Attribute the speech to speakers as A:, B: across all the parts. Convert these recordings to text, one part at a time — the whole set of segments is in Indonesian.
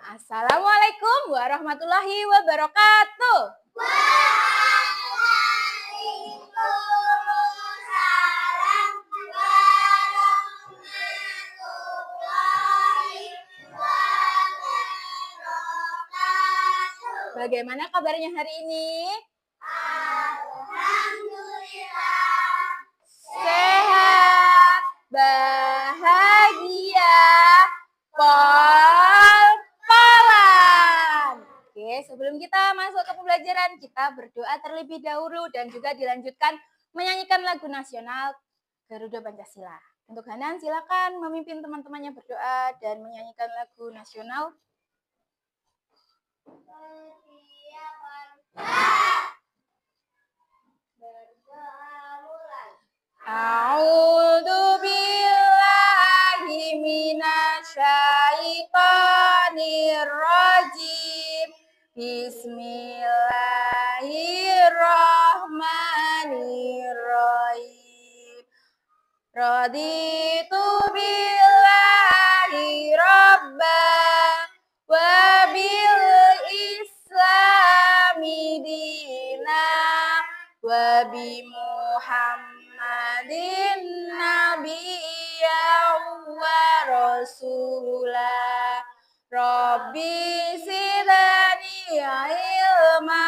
A: Assalamualaikum warahmatullahi wabarakatuh.
B: Waalaikumsalam warahmatullahi wabarakatuh.
A: Bagaimana kabarnya hari ini?
B: Alhamdulillah.
A: Sehat, bahagia, pol-polan. Oke, sebelum kita masuk ke pembelajaran, kita berdoa terlebih dahulu dan juga dilanjutkan menyanyikan lagu nasional Garuda Pancasila. Untuk Hanan, silakan memimpin teman-temannya berdoa dan menyanyikan lagu nasional. A'udzu billahi minasyaitonir rajim. Bismillahirrahmanirrahim. Raditu billahi rabban wa bil islami dinan wa bi Muhammadin nabiyyan wa rasulah. Rabbi zidni ilma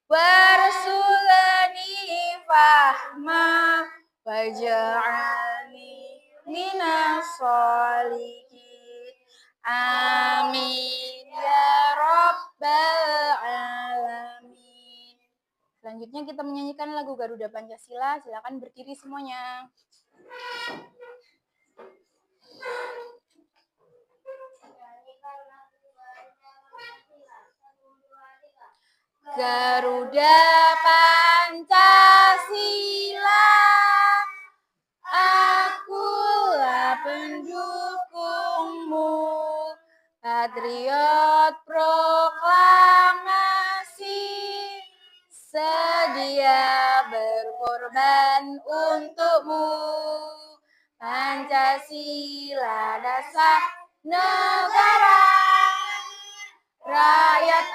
A: warzuqni fahma waj'alni minas sholihin. Amin ya rabbal alamin. Selanjutnya kita menyanyikan lagu Garuda Pancasila. Silakan berdiri semuanya. Garuda Pancasila, akulah pendukungmu, patriot proklamasi, sedia berkorban untukmu. Pancasila dasar negara, rakyat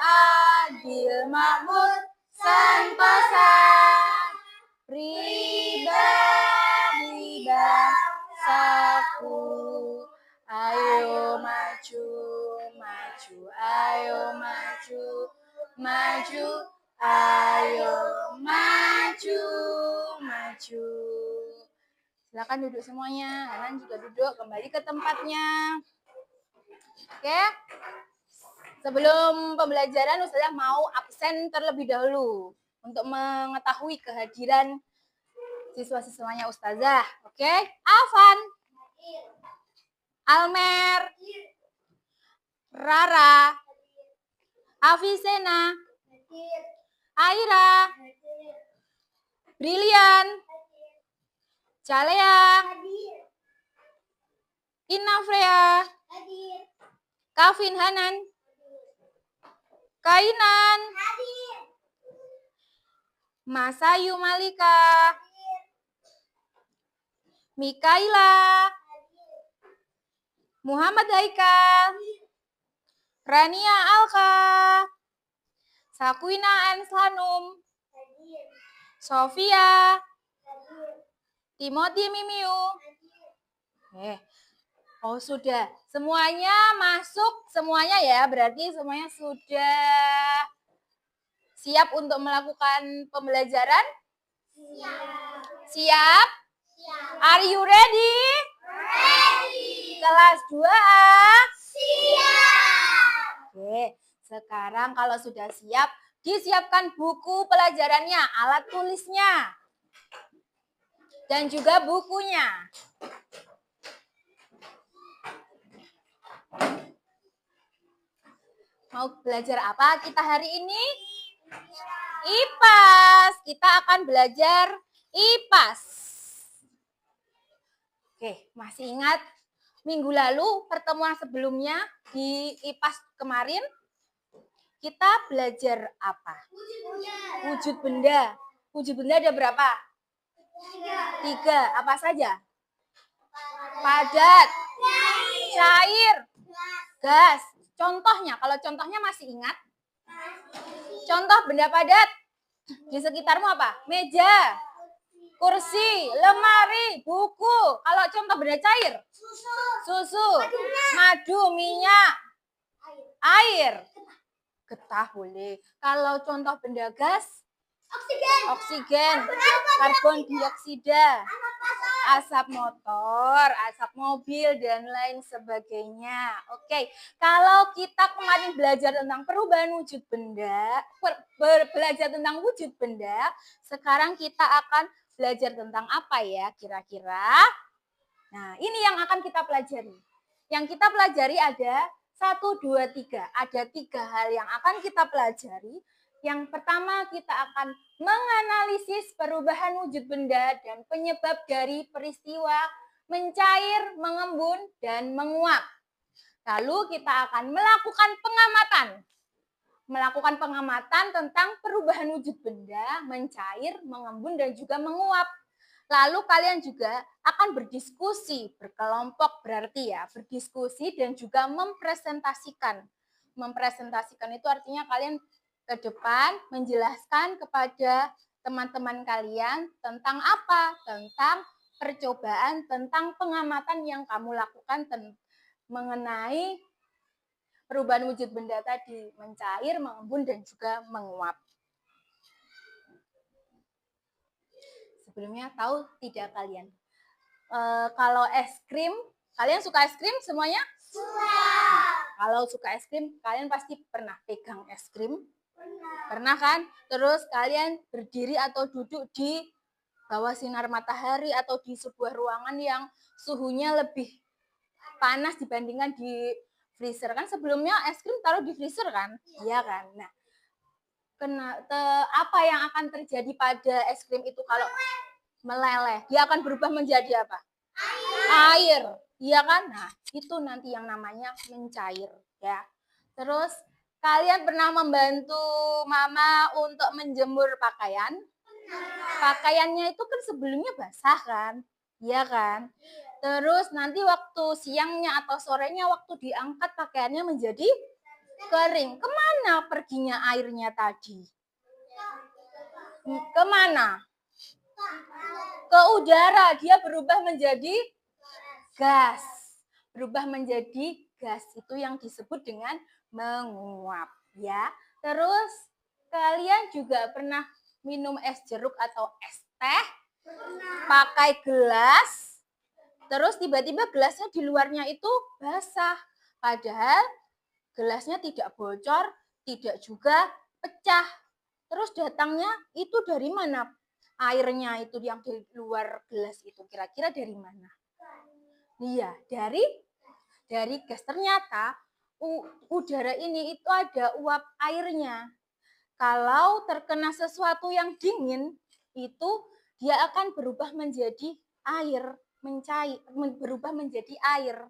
A: adil makmur sentosa, pribadi bangsaku. Ayo maju, maju, ayo maju, maju, ayo maju, maju. Silakan duduk semuanya. Hanan juga duduk, kembali ke tempatnya. Oke. Sebelum pembelajaran, Ustazah mau absen terlebih dahulu untuk mengetahui kehadiran siswa-siswanya Ustazah. Oke? Alvan, Almer, Rara, Afisena, Aira, Brilian, Jalea, Inafrea, Kavin Hanan, Kainan, Masayu Malika, Mikaila, Muhammad Haikal, Rania Alka, Sakwina Anslanum, Sofia, Timothy Mimiu. Oh sudah, semuanya masuk, semuanya ya, berarti semuanya sudah siap untuk melakukan pembelajaran? Siap? Are you ready?
B: Ready.
A: Kelas 2A?
B: Siap.
A: Oke, sekarang kalau sudah siap, disiapkan buku pelajarannya, alat tulisnya, dan juga bukunya. Mau belajar apa kita hari ini? IPAS. Kita akan belajar IPAS. Oke, masih ingat minggu lalu pertemuan sebelumnya di IPAS kemarin? Kita belajar apa? Wujud benda. Wujud benda ada berapa? 3. Apa saja? Padat, cair, gas. Contohnya, kalau contohnya masih ingat? Contoh benda padat di sekitarmu apa? Meja, kursi, lemari, buku. Kalau contoh benda cair? Susu, madu, minyak, air. Getah boleh. Kalau contoh benda gas? Oksigen, karbon dioksida, asap motor, asap mobil, dan lain sebagainya. Oke, kalau kita kemarin belajar tentang perubahan wujud benda, belajar tentang wujud benda, sekarang kita akan belajar tentang apa ya kira-kira? Nah, ini yang akan kita pelajari. Yang kita pelajari ada 1, 2, 3. Ada 3 hal yang akan kita pelajari. Yang pertama, kita akan menganalisis perubahan wujud benda dan penyebab dari peristiwa mencair, mengembun, dan menguap. Lalu kita akan melakukan pengamatan. Melakukan pengamatan tentang perubahan wujud benda, mencair, mengembun, dan juga menguap. Lalu kalian juga akan berdiskusi, berkelompok berarti ya, berdiskusi dan juga mempresentasikan. Mempresentasikan itu artinya kalian ke depan menjelaskan kepada teman-teman kalian tentang apa? Tentang percobaan, tentang pengamatan yang kamu lakukan mengenai perubahan wujud benda tadi, mencair, mengembun, dan juga menguap. Sebelumnya tahu tidak kalian? Kalau es krim, kalian suka es krim semuanya?
B: Suka.
A: Kalau suka es krim, kalian pasti pernah pegang es krim. Pernah kan? Terus kalian berdiri atau duduk di bawah sinar matahari atau di sebuah ruangan yang suhunya lebih panas dibandingkan di freezer. Kan sebelumnya es krim taruh di freezer kan? Iya kan? Nah, apa yang akan terjadi pada es krim itu kalau meleleh? Dia akan berubah menjadi apa? Air. Iya kan? Nah, itu nanti yang namanya mencair ya. Terus kalian pernah membantu mama untuk menjemur pakaian? Pakaiannya itu kan sebelumnya basah kan? Iya kan? Terus nanti waktu siangnya atau sorenya waktu diangkat pakaiannya menjadi kering. Kemana perginya airnya tadi? Kemana? Ke udara. Dia berubah menjadi gas. Berubah menjadi gas. Itu yang disebut dengan menguap. Ya. Terus kalian juga pernah minum es jeruk atau es teh pakai gelas. Terus tiba-tiba gelasnya di luarnya itu basah. Padahal gelasnya tidak bocor, tidak juga pecah. Terus datangnya itu dari mana? Airnya itu yang di luar gelas itu kira-kira dari mana? Iya, dari gas. Ternyata udara ini itu ada uap airnya. Kalau terkena sesuatu yang dingin, itu dia akan berubah menjadi air, mencair, berubah menjadi air.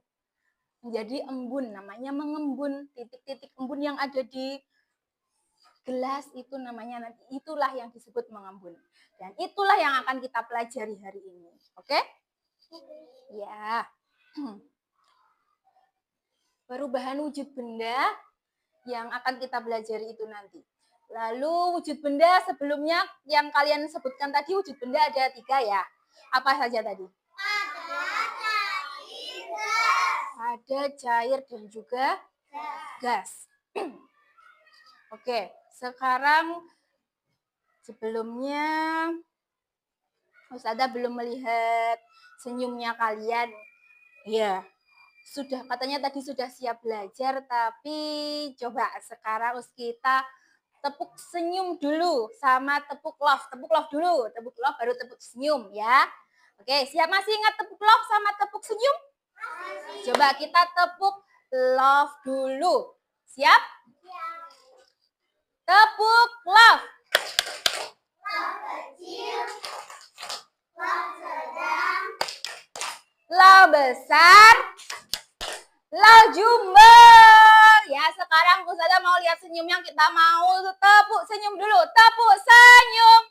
A: Menjadi embun, namanya mengembun. Titik-titik embun yang ada di gelas itu namanya nanti, itulah yang disebut mengembun. Dan itulah yang akan kita pelajari hari ini. Oke? Ya. Perubahan wujud benda yang akan kita pelajari itu nanti. Lalu wujud benda sebelumnya yang kalian sebutkan tadi, wujud benda ada 3 ya. Apa saja tadi? Ada cair dan juga gas. Oke, sekarang sebelumnya Ustazah belum melihat senyumnya kalian. Ya, sudah katanya tadi sudah siap belajar, tapi coba sekarang kita tepuk senyum dulu sama tepuk love. Tepuk love dulu, tepuk love baru tepuk senyum ya. Oke, siap masih ingat tepuk love sama tepuk senyum? Coba kita tepuk love dulu. Siap? Tepuk love.
B: Love kecil, love sedang,
A: Love besar, love jumbo. Ya, sekarang Ustazah mau lihat senyumnya, kita mau tepuk senyum dulu. Tepuk senyum.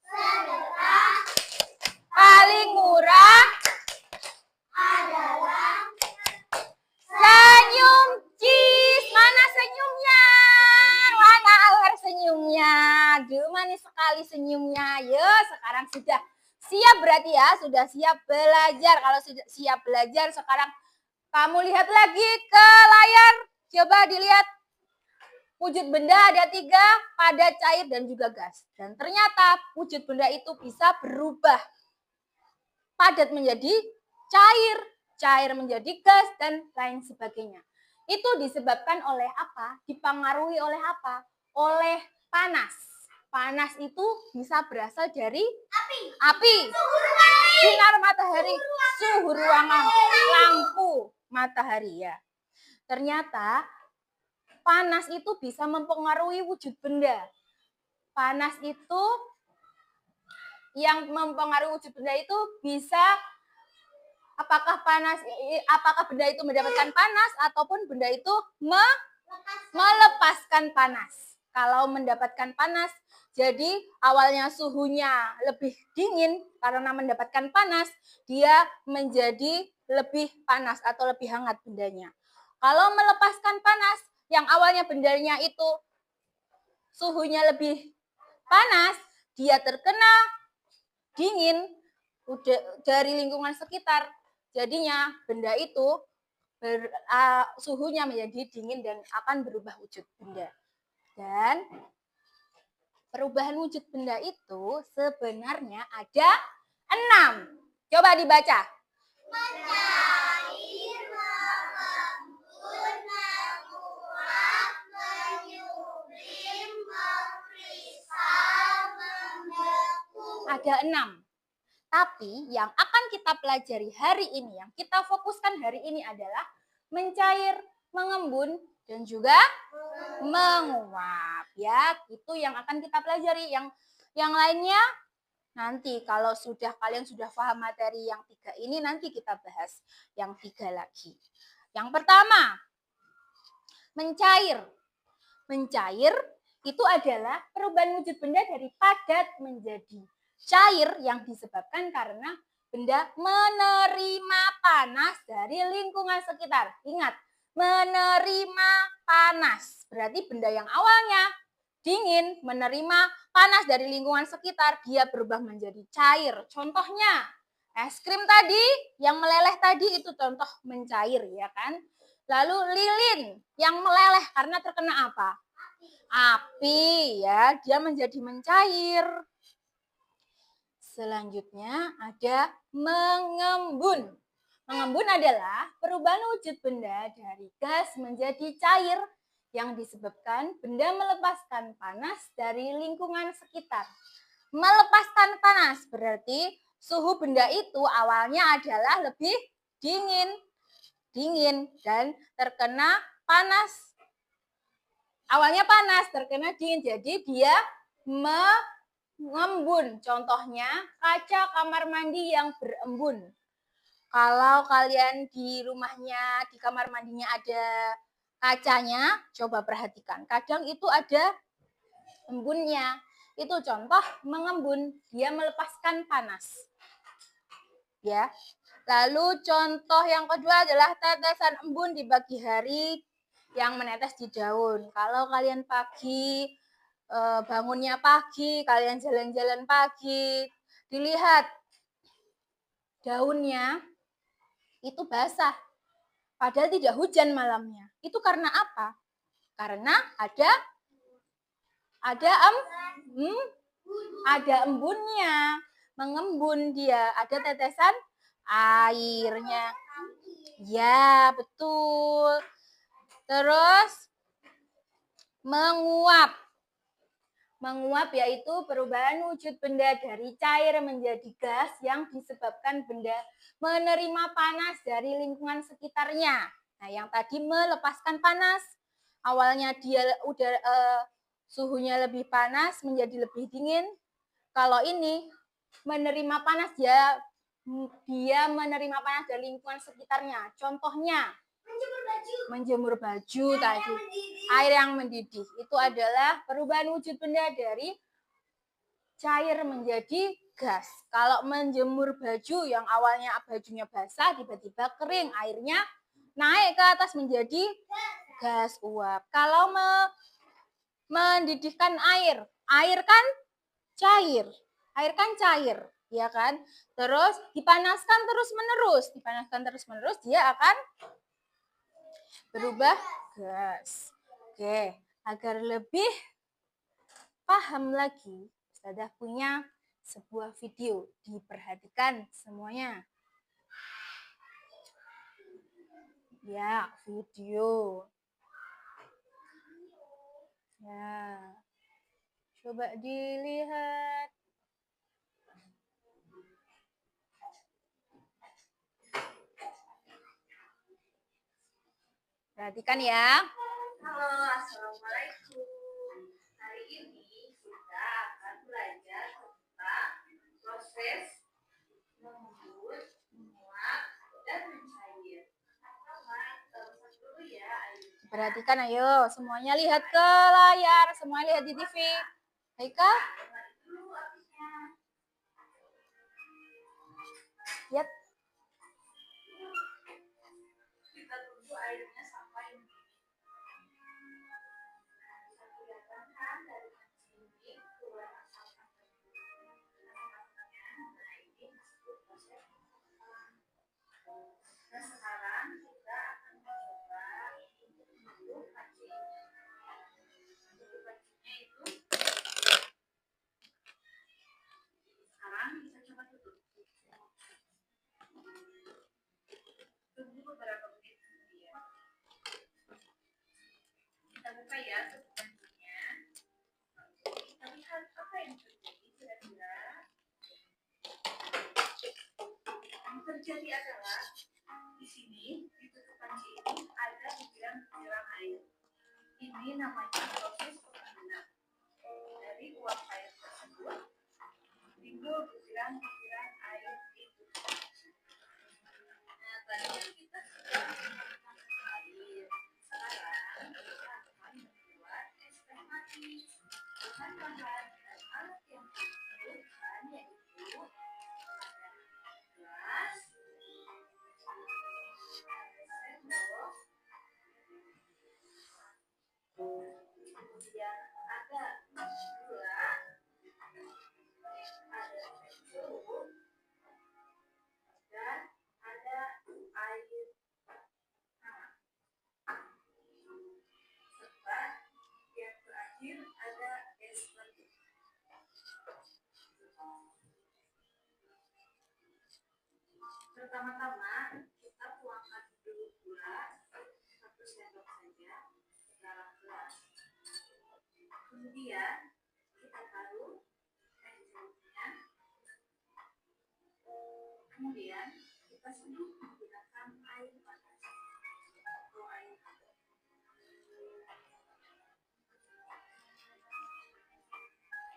B: sedekah
A: Paling murah
B: adalah
A: senyum manis sekali senyumnya. Ya, sekarang sudah siap berarti ya, sudah siap belajar. Kalau sudah siap belajar, sekarang kamu lihat lagi ke layar. Coba dilihat. Wujud benda ada 3, padat, cair, dan juga gas. Dan ternyata wujud benda itu bisa berubah. Padat menjadi cair, cair menjadi gas, dan lain sebagainya. Itu disebabkan oleh apa? Dipengaruhi oleh apa? Oleh panas. Panas itu bisa berasal dari api, sinar matahari, suhu ruangan, lampu matahari ya. Ternyata panas itu bisa mempengaruhi wujud benda. Panas itu yang mempengaruhi wujud benda itu bisa apakah benda itu mendapatkan panas ataupun benda itu melepaskan panas. Kalau mendapatkan panas, jadi awalnya suhunya lebih dingin karena mendapatkan panas, dia menjadi lebih panas atau lebih hangat bendanya. Kalau melepaskan panas, yang awalnya bendanya itu suhunya lebih panas, dia terkena dingin dari lingkungan sekitar. Jadinya benda itu suhunya menjadi dingin dan akan berubah wujud benda. Dan perubahan wujud benda itu sebenarnya ada 6. Coba dibaca.
B: Mencair, mengembun, menguap, menyublim, mengkristal, membeku.
A: Ada 6. Tapi yang akan kita pelajari hari ini, yang kita fokuskan hari ini adalah mencair, mengembun, dan juga menguap. Ya, itu yang akan kita pelajari. Yang lainnya nanti kalau kalian sudah paham materi yang 3 ini, nanti kita bahas yang 3 lagi. Yang pertama, mencair. Mencair itu adalah perubahan wujud benda dari padat menjadi cair yang disebabkan karena benda menerima panas dari lingkungan sekitar. Ingat, menerima panas. Berarti benda yang awalnya dingin menerima panas dari lingkungan sekitar, dia berubah menjadi cair. Contohnya, es krim tadi yang meleleh tadi itu contoh mencair ya kan. Lalu lilin yang meleleh karena terkena apa? Api ya, dia menjadi mencair. Selanjutnya ada mengembun. Mengembun adalah perubahan wujud benda dari gas menjadi cair yang disebabkan benda melepaskan panas dari lingkungan sekitar. Melepaskan panas berarti suhu benda itu awalnya adalah lebih dingin dan terkena panas. Awalnya panas, terkena dingin, jadi dia mengembun. Contohnya kaca kamar mandi yang berembun. Kalau kalian di rumahnya, di kamar mandinya ada kacanya, coba perhatikan. Kadang itu ada embunnya. Itu contoh mengembun, dia melepaskan panas. Ya. Lalu contoh yang kedua adalah tetesan embun di pagi hari yang menetes di daun. Kalau kalian pagi, bangunnya pagi, kalian jalan-jalan pagi, dilihat daunnya itu basah. Padahal tidak hujan malamnya. Itu karena apa? Karena ada embunnya, mengembun dia, ada tetesan airnya. Ya, betul. Terus menguap. Menguap yaitu perubahan wujud benda dari cair menjadi gas yang disebabkan benda menerima panas dari lingkungan sekitarnya. Nah, yang tadi melepaskan panas, awalnya dia suhunya lebih panas menjadi lebih dingin. Kalau ini menerima panas, dia menerima panas dari lingkungan sekitarnya. Contohnya menjemur baju tadi, air yang mendidih. Itu adalah perubahan wujud benda dari cair menjadi gas. Kalau menjemur baju yang awalnya bajunya basah, tiba-tiba kering, airnya naik ke atas menjadi gas uap. Kalau mendidihkan air kan cair. Air kan cair, ya kan? Terus dipanaskan terus-menerus, dia akan berubah gas. Oke, agar lebih paham lagi, Ustazah punya sebuah video. Diperhatikan semuanya. Ya, video. Ya. Coba dilihat. Perhatikan ya.
B: Halo, assalamualaikum. Hari ini kita akan belajar tentang proses mengembun, menguap, dan mencair. Pertama, kita rusak dulu ya airnya.
A: Perhatikan ayo, semuanya lihat ke layar, semuanya lihat di TV. Haika?
B: Mari dulu apinya.
A: Lihat.
B: Kita tunggu airnya sampai mendidih. Bisa kelihatan kan dari sini keluar asap asapnya. Nah, ini disebut proses penguapan. Nah, sekarang kita akan mencoba untuk pancinya. Untuk pancinya itu sekarang kita coba tutup. Tunggu beberapa menit kemudian. Kita buka ya tutup pancinya. Kita lihat apa yang terjadi kira-kira. Yang terjadi adalah di sini di tutup panci ini ada butiran-butiran air. Ini namanya proses pengembunan. Dari uap air tersebut timbul butiran-butiran air itu. Nah, tadi kita sudah menggunakan air. Sekarang kita akan membuat es teh manis. Bahan-bahan dan alat yang dibutuhkan yaitu gelas, sendok, kemudian ada gula, ada jeruk, dan ada air hangat. Serta yang terakhir ada es batu. Pertama-tama kita tuangkan dulu gula 1 sendok saja ke dalam gelas. Kemudian kita taruh es jeruknya. Kemudian kita seduh menggunakan air panas atau air hangat.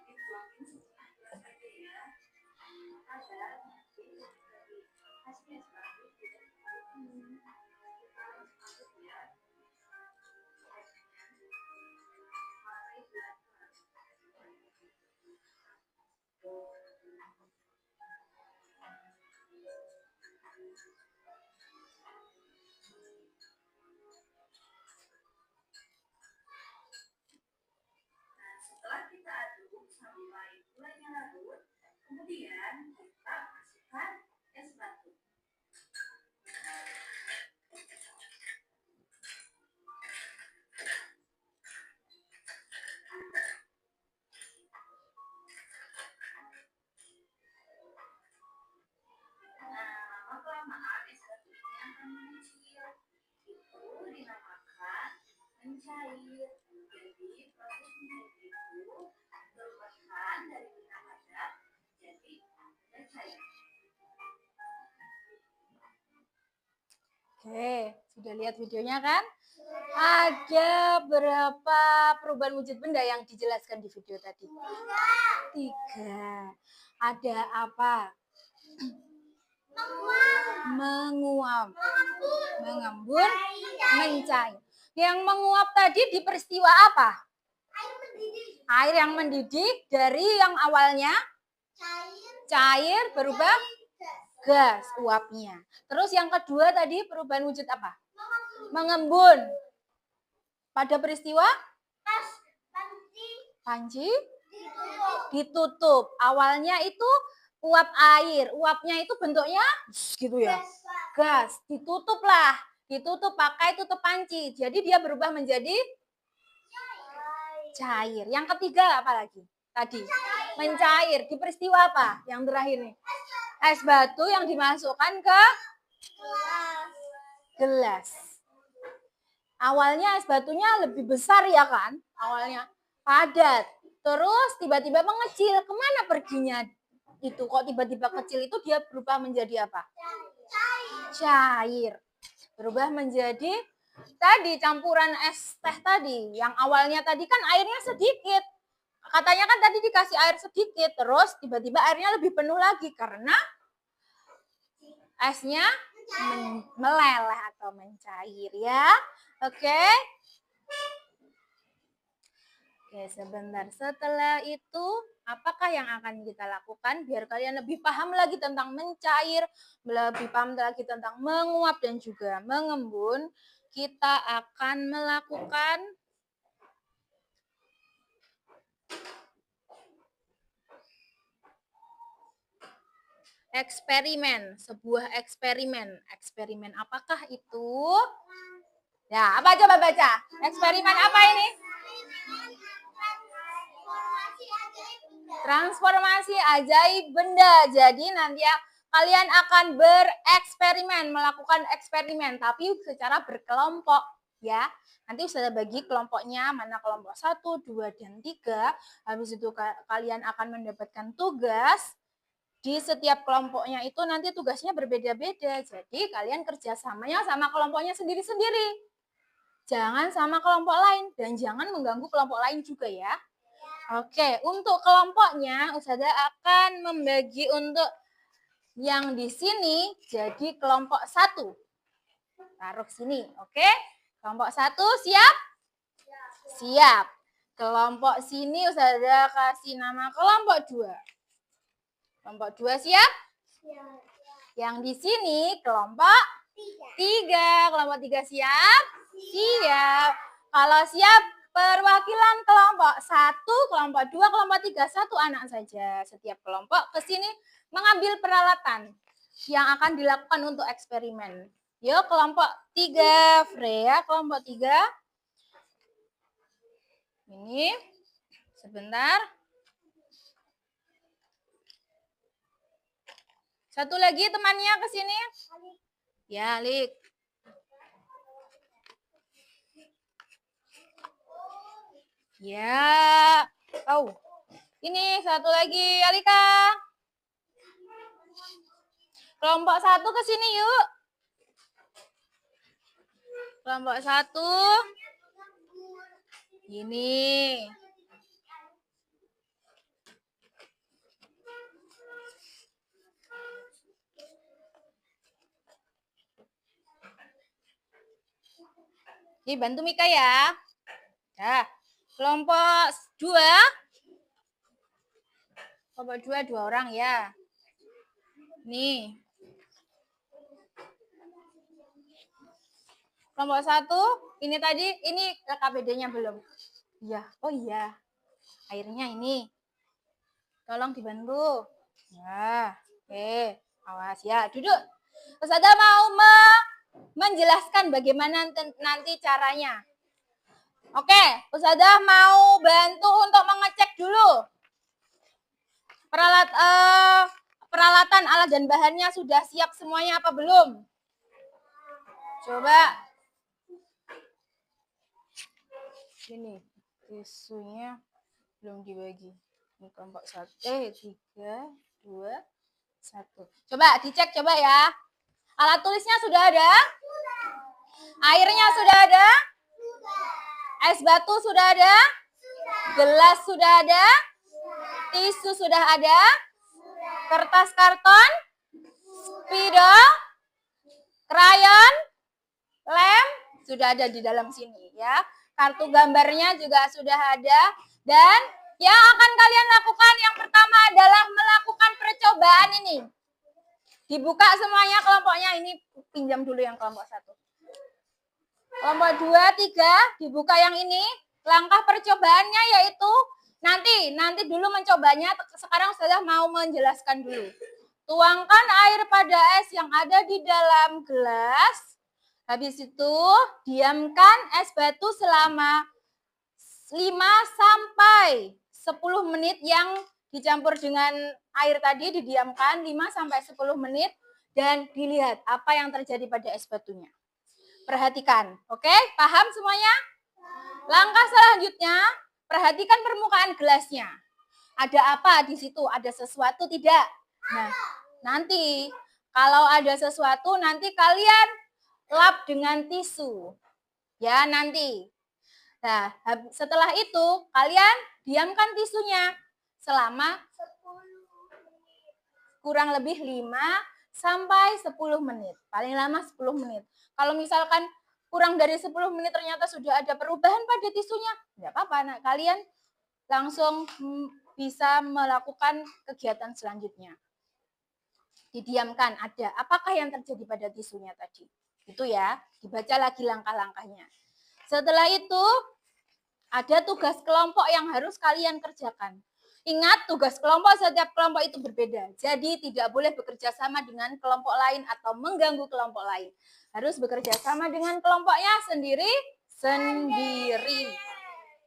B: Ini tuangin setengah gelas aja ya. Agar nanti dari hasil es batu tidak terlalu kita harus aduk ya. Sampai gelas. Nah, setelah kita aduk sampai gulanya larut, kemudian kita masukkan es batu. Nah, lama-kelamaan es batu ini akan mengecil. Itu dinamakan mencair. Jadi proses mencair itu berubah dari benda padat jadi mencair.
A: Oke, sudah lihat videonya kan? Ada berapa perubahan wujud benda yang dijelaskan di video tadi? 3. Ada apa? Menguap, mengembun, mencair. Yang menguap tadi di peristiwa apa? Air yang mendidih dari yang awalnya cair berubah gas uapnya. Terus yang kedua tadi perubahan wujud apa? Mengembun. Pada peristiwa panci Ditutup. Awalnya itu uap air. Uapnya itu bentuknya gitu ya. Gas. Ditutup lah. Ditutup pakai tutup panci. Jadi dia berubah menjadi cair. Yang ketiga apa lagi? Tadi mencair. Di peristiwa apa? Yang terakhir nih. Es batu yang dimasukkan ke gelas. Awalnya es batunya lebih besar ya kan? Awalnya padat. Terus tiba-tiba mengecil. Kemana perginya itu? Kok tiba-tiba kecil itu dia berubah menjadi apa? Cair. Berubah menjadi tadi campuran es teh tadi. Yang awalnya tadi kan airnya sedikit. Katanya kan tadi dikasih air sedikit. Terus tiba-tiba airnya lebih penuh lagi. Karena esnya meleleh atau mencair ya. Oke. Oke, sebentar. Setelah itu, apakah yang akan kita lakukan biar kalian lebih paham lagi tentang mencair, lebih paham lagi tentang menguap dan juga mengembun? Kita akan melakukan eksperimen, sebuah eksperimen. Eksperimen apakah itu? Ya, apa coba baca? Eksperimen apa ini? Transformasi ajaib benda. Jadi nanti kalian akan bereksperimen, melakukan eksperimen, tapi secara berkelompok ya. Nanti sudah bagi kelompoknya, mana kelompok 1, 2, dan 3. Habis itu kalian akan mendapatkan tugas. Di setiap kelompoknya itu nanti tugasnya berbeda-beda. Jadi kalian kerjasamanya sama kelompoknya sendiri-sendiri. Jangan sama kelompok lain dan jangan mengganggu kelompok lain juga ya. Oke, untuk kelompoknya Ustazah akan membagi untuk yang di sini jadi kelompok 1. Taruh sini, oke? Kelompok 1 siap? Siap. Kelompok sini Ustazah kasih nama kelompok 2. Kelompok 2 siap? Siap. Yang di sini kelompok 3. Kelompok 3 siap? Siap. Kalau siap, perwakilan kelompok 1, kelompok 2, kelompok 3, 1 anak saja. Setiap kelompok ke sini mengambil peralatan yang akan dilakukan untuk eksperimen. Yuk, kelompok 3, Freya, kelompok 3. Ini, sebentar. Satu lagi temannya ke sini. Ya, Lik. Ya. Oh. Ini satu lagi, Alika. Kelompok 1 ke sini yuk. Kelompok 1. Ini. Ini bantu Mika ya. Ya. Kelompok 2. Kelompok 2 2 orang ya. Nih. Kelompok 1, ini tadi, ini KKBD-nya belum. Iya, oh iya. Airnya ini. Tolong dibantu. Ya, oke. Awas ya, duduk. Ustazah mau menjelaskan bagaimana nanti caranya. Oke, Ustazah mau bantu untuk mengecek dulu. Peralatan, alat dan bahannya sudah siap semuanya apa belum? Coba. Ini tisunya belum dibagi. Ini kelompok 1. 3, 2, 1. Coba dicek coba ya. Alat tulisnya sudah ada? Sudah. Airnya sudah ada? Sudah. Es batu sudah ada? Sudah. Gelas sudah ada? Sudah. Tisu sudah ada? Sudah. Kertas karton? Spidol? Krayon? Lem? Sudah ada di dalam sini ya. Kartu gambarnya juga sudah ada. Dan yang akan kalian lakukan yang pertama adalah melakukan percobaan ini. Dibuka semuanya kelompoknya. Ini pinjam dulu yang kelompok 1. Kelompok 2, 3 dibuka yang ini. Langkah percobaannya yaitu Nanti dulu mencobanya. Sekarang saya mau menjelaskan dulu. Tuangkan air pada es yang ada di dalam gelas. Habis itu diamkan es batu selama 5 sampai 10 menit yang dicampur dengan air tadi, didiamkan 5 sampai 10 menit dan dilihat apa yang terjadi pada es batunya. Perhatikan, oke? Paham semuanya? Langkah selanjutnya, perhatikan permukaan gelasnya. Ada apa di situ? Ada sesuatu tidak? Nah, nanti kalau ada sesuatu nanti kalian lap dengan tisu. Ya, nanti. Nah, setelah itu kalian diamkan tisunya selama kurang lebih 5 sampai 10 menit. Paling lama 10 menit. Kalau misalkan kurang dari 10 menit ternyata sudah ada perubahan pada tisunya, tidak apa-apa. Nah, kalian langsung bisa melakukan kegiatan selanjutnya. Didiamkan, ada apakah yang terjadi pada tisunya tadi. Itu ya, dibaca lagi langkah-langkahnya. Setelah itu, ada tugas kelompok yang harus kalian kerjakan. Ingat, tugas kelompok setiap kelompok itu berbeda. Jadi tidak boleh bekerja sama dengan kelompok lain atau mengganggu kelompok lain. Harus bekerja sama dengan kelompoknya sendiri-sendiri.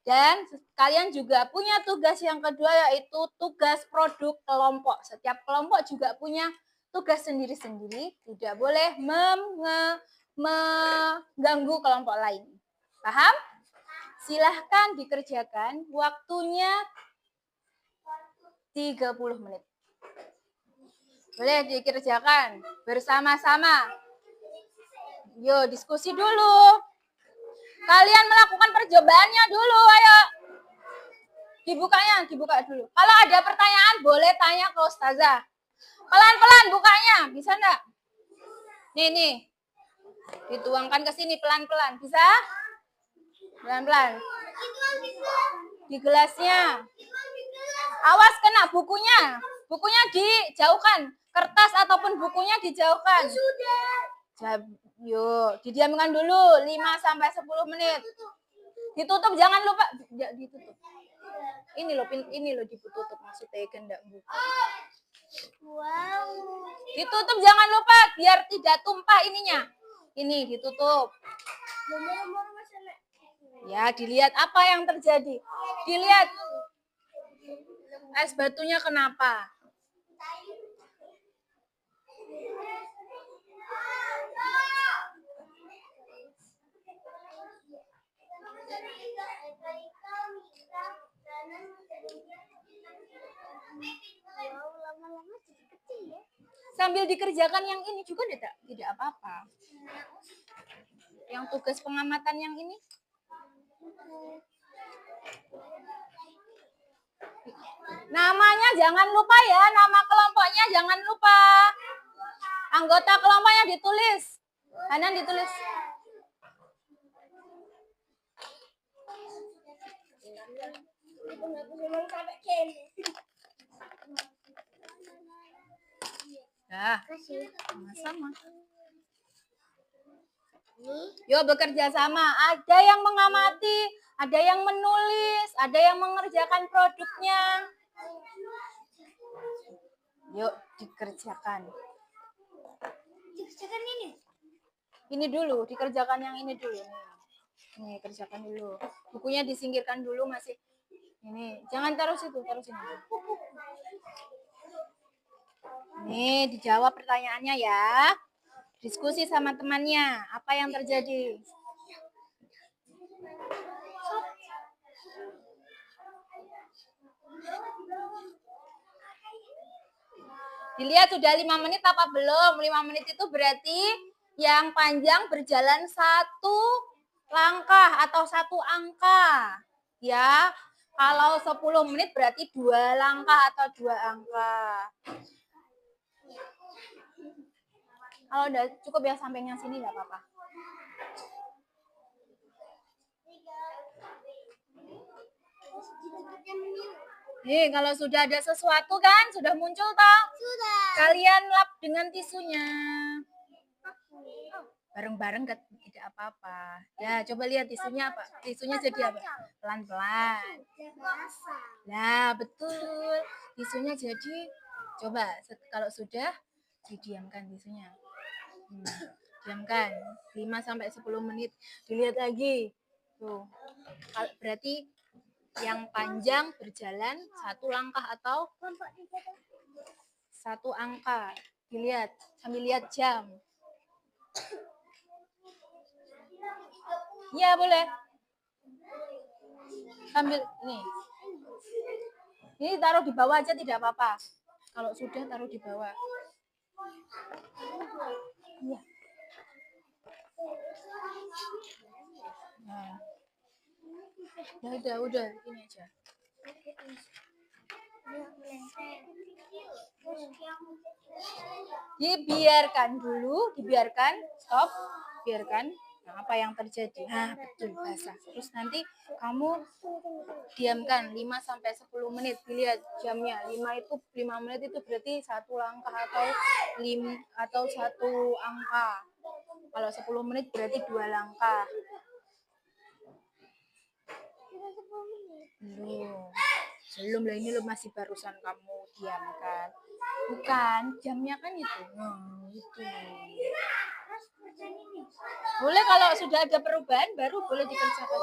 A: Dan kalian juga punya tugas yang kedua, yaitu tugas produk kelompok. Setiap kelompok juga punya tugas sendiri-sendiri. Tidak boleh mengganggu kelompok lain. Paham? Silahkan dikerjakan, waktunya 30 menit. Boleh dikerjakan bersama-sama. Yo, diskusi dulu. Kalian melakukan percobaannya dulu, ayo. Dibuka dulu. Kalau ada pertanyaan, boleh tanya ke Ustazah. Pelan-pelan bukanya, bisa enggak? Nih. Dituangkan ke sini pelan-pelan, bisa? Pelan-pelan. Di gelasnya. Awas kena bukunya. Bukunya dijauhkan. Kertas ataupun bukunya dijauhkan. Yuk, didiamkan dulu 5 sampai 10 menit. Ditutup, jangan lupa ditutup. Ini loh ditutup maksudnya kendak buka. Wow. Ditutup jangan lupa biar tidak tumpah ininya. Ini ditutup. Ya, dilihat apa yang terjadi. Dilihat es batunya kenapa. Sambil dikerjakan yang ini juga tidak apa-apa. Yang tugas pengamatan yang ini. Namanya jangan lupa ya, nama kelompoknya jangan lupa. Anggota kelompoknya ditulis. Hanan ditulis. Nah, sama-sama. Yuk bekerja sama. Ada yang mengamati, ada yang menulis, ada yang mengerjakan produknya. Yuk dikerjakan. Dikerjakan ini. Ini dulu, dikerjakan yang ini dulu. Nih, kerjakan dulu. Bukunya disingkirkan dulu masih. Ini, jangan taruh situ, taruh sini. Nih, dijawab pertanyaannya ya. Diskusi sama temannya, apa yang terjadi? Dilihat sudah 5 menit apa belum? 5 menit itu berarti yang panjang berjalan 1 langkah atau 1 angka. Ya, kalau 10 menit berarti 2 langkah atau 2 angka. Kalau udah cukup ya sampai yang sini nggak apa-apa. Nih, kalau sudah ada sesuatu kan, sudah muncul toh? Sudah. Kalian lap dengan tisunya. Bareng-bareng tidak apa-apa. Ya, coba lihat tisunya apa? Tisunya jadi apa? Pelan-pelan. Nah, betul. Tisunya jadi, coba kalau sudah, didiamkan tisunya. Diamkan 5-10 menit. Dilihat lagi. Tuh. Berarti yang panjang berjalan 1 langkah atau 1 angka. Dilihat, sambil lihat jam. Ya, boleh. Sambil nih. Ini taruh di bawah aja tidak apa-apa. Kalau sudah taruh di bawah. Ya. Nah. Udah, ini aja. Dibiarkan, stop, biarkan. Nah, apa yang terjadi? Nah, betul, basah. Terus nanti kamu diamkan 5-10 menit. Dilihat jamnya. 5 menit itu berarti 1 langkah atau 1 angka. Kalau 10 menit berarti 2 langkah. Belum lah, ini lo masih barusan kamu diamkan. Bukan, jamnya kan itu. Itu. Boleh kalau sudah ada perubahan baru boleh dikerjakan.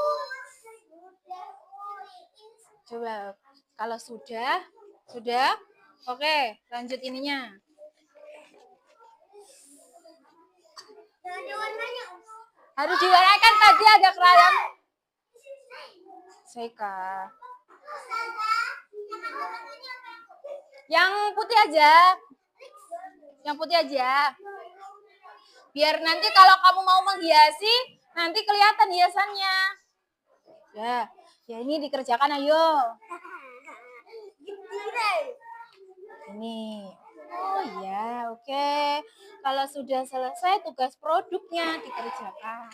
A: Coba kalau sudah. Oke, lanjut ininya. Harus diwarnakan, tadi ada krayon. Seika. Yang putih aja. Biar nanti kalau kamu mau menghiasi, nanti kelihatan hiasannya. Ya ini dikerjakan, ayo. Ini. Oh iya, oke. Kalau sudah selesai tugas produknya dikerjakan.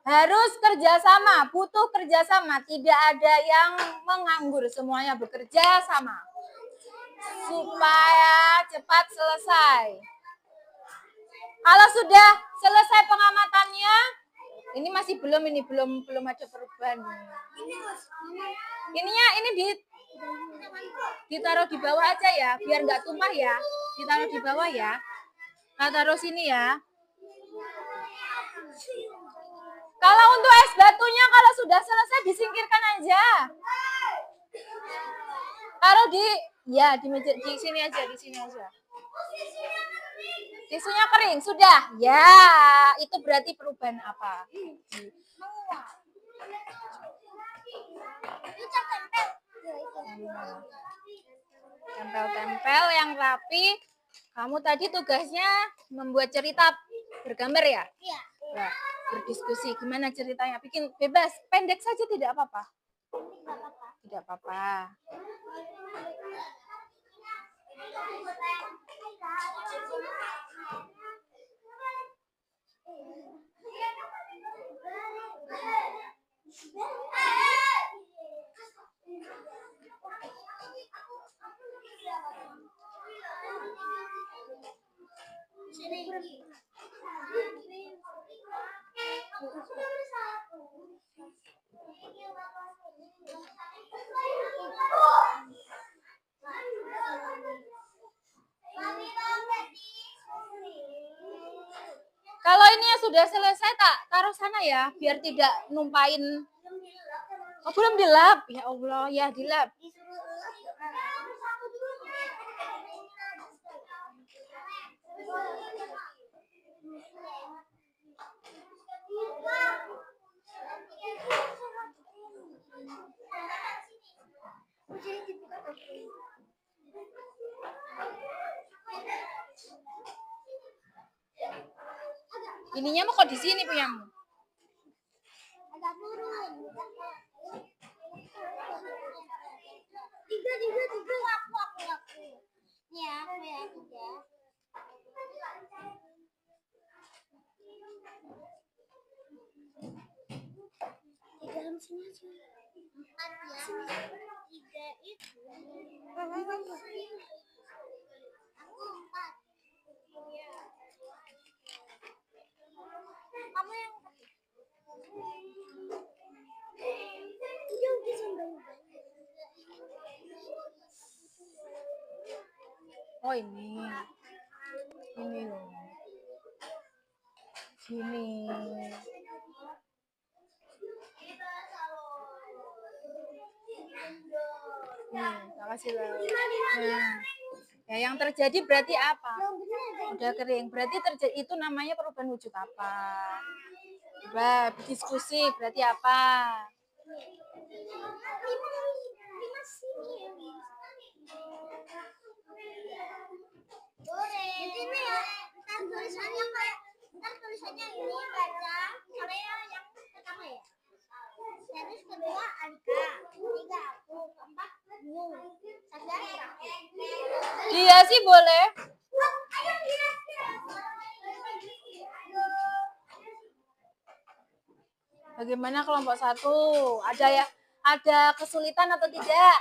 A: Harus kerjasama, butuh kerjasama. Tidak ada yang menganggur, semuanya bekerja sama. Supaya cepat selesai. Kalau sudah selesai pengamatannya, ini masih belum ada perubahan. Ini ditaruh di bawah aja ya, biar nggak tumpah ya. Ditaruh di bawah ya. Nah, taruh sini ya. Kalau untuk es batunya, kalau sudah selesai disingkirkan aja. Taruh di meja, di sini aja. Tisunya kering, sudah. Ya, itu berarti perubahan apa? Tempel-tempel yang rapi. Kamu tadi tugasnya membuat cerita bergambar ya? Iya. Ya, berdiskusi gimana ceritanya. Bikin bebas, pendek saja tidak apa-apa. Tidak apa-apa. Kalau ini sudah selesai, tak taruh sana ya, biar tidak numpain. Oh, belum dilap. Ya Allah, ya dilap. Ininya mau kok di sini punyamu? Agak turun. Tiga. Aku. Ya, aku ya, 3. Di dalam sini aja. 4 ya. 3 itu. Aku 4. Iya. Oh ini loh. Gini. Makasih loh. Nah, ya yang terjadi berarti apa? Udah kering. Berarti terjadi itu namanya perubahan wujud apa? Coba diskusi berarti apa?
C: Tulisannya ini baca sampai yang pertama ya. Terus kedua Alika, ketiga aku, keempat Nu, sadar.
A: Dia sih boleh. Bagaimana kelompok 1? Ada kesulitan atau tidak?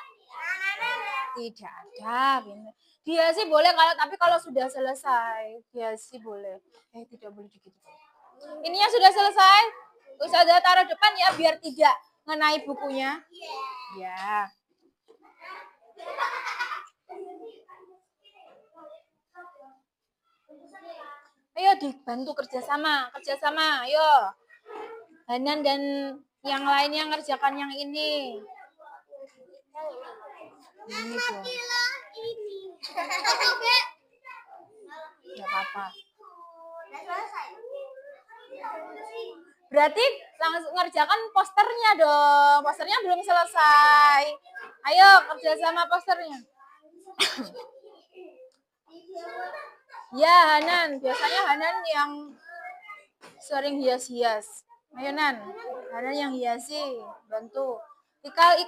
A: Tidak ada. Dia sih boleh tapi kalau sudah selesai, dia sih boleh. Tidak boleh begitu. Ininya sudah selesai. Ustazah taruh depan ya biar tidak mengenai bukunya. Ya. Ayo dibantu kerjasama. Ayo. Hanan dan yang lainnya ngerjakan yang ini. Ini tuh. Gak apa-apa. Berarti langsung ngerjakan posternya dong. Posternya belum selesai. Ayo kerjasama posternya. Ya Hanan, biasanya Hanan yang sering hias-hias. Ayo Nan, Hanan yang hiasi, bantu. Ikal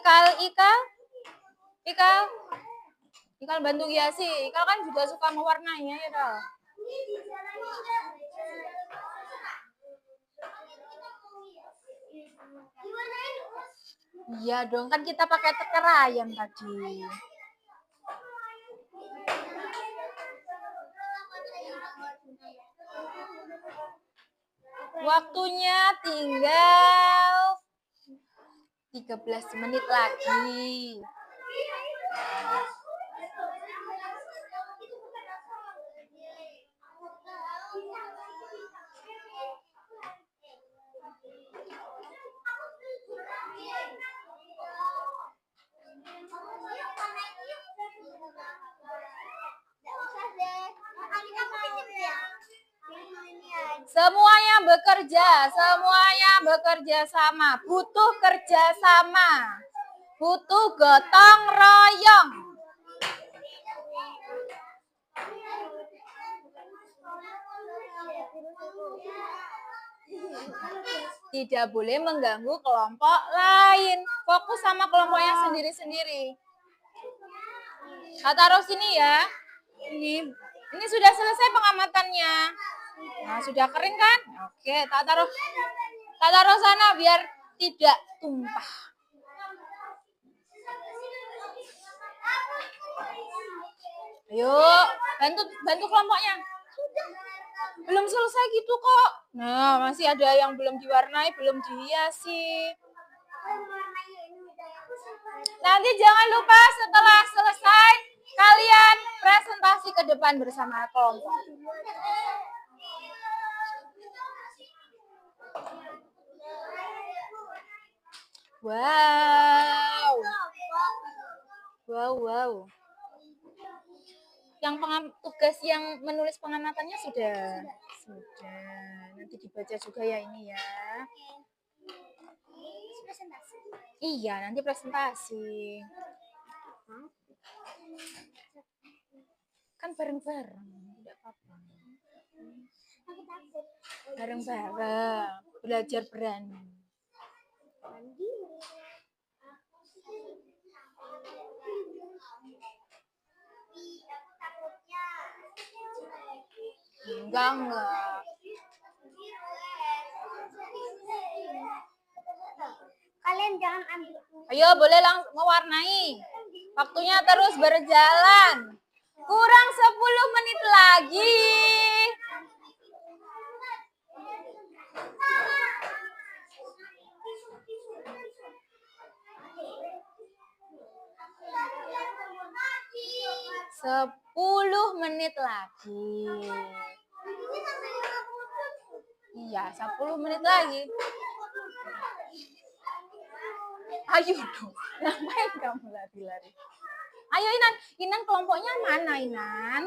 A: bantu hiasi. Ikal kan juga suka mewarnai ya toh. Iya dong, kan kita pakai teker ayam tadi. Waktunya tinggal 13 menit lagi. Semuanya bekerja sama, butuh kerjasama, butuh gotong royong. Tidak boleh mengganggu kelompok lain, fokus sama kelompoknya sendiri-sendiri. Taruh sini ya. Ini sudah selesai pengamatannya. Nah, sudah kering kan? Oke, tak taruh sana biar tidak tumpah. Ayo, bantu kelompoknya. Belum selesai gitu kok. Nah, masih ada yang belum diwarnai, belum dihiasi. Nanti jangan lupa setelah selesai kalian presentasi ke depan bersama kelompok. Wow. Yang tugas yang menulis pengamatannya sudah. Nanti dibaca juga ya ini ya. Iya, nanti presentasi. Kan bareng-bareng, tidak apa-apa. Bareng-bareng, belajar berani. Enggak.
C: Kalian jangan ambil.
A: Ayo, boleh langsung mewarnai. Waktunya terus berjalan. Kurang 10 menit lagi. menit lagi. Iya, 10 menit lagi. Ayo dong, ngapain kamu lari-lari? Ayo Inan, Inan kelompoknya mana Inan?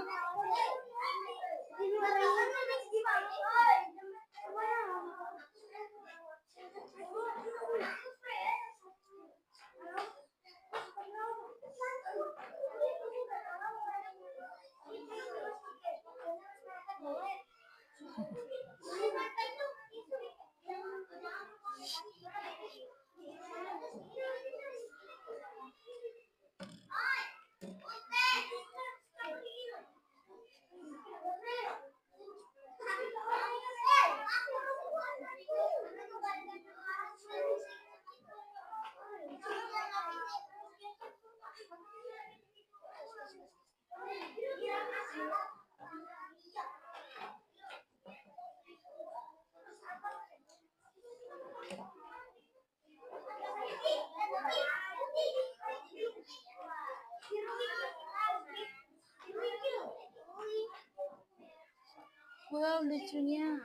A: Wow, lucunya.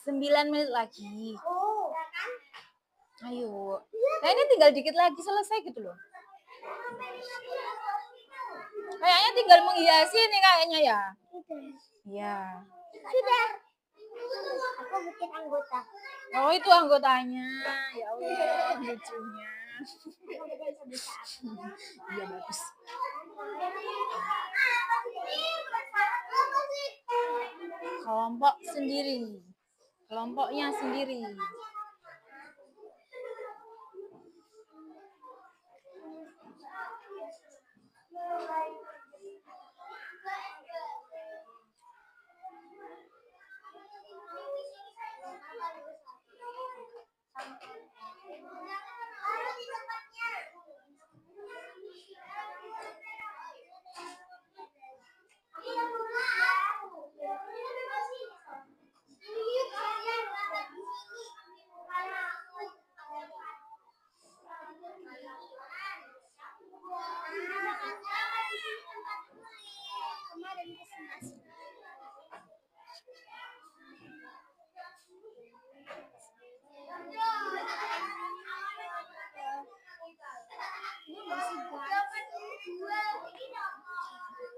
A: Sembilan menit lagi. Ayo. Nah ini tinggal dikit lagi selesai gitu loh. Kayaknya tinggal menghiasi ini kayaknya ya. Iya.
C: Sudah. Aku bikin anggota.
A: Oh itu anggotanya. Ya Allah lucunya.
C: Aku bikin sebesar.
A: Iya bagus. Kelompok sendiri. Kelompoknya sendiri.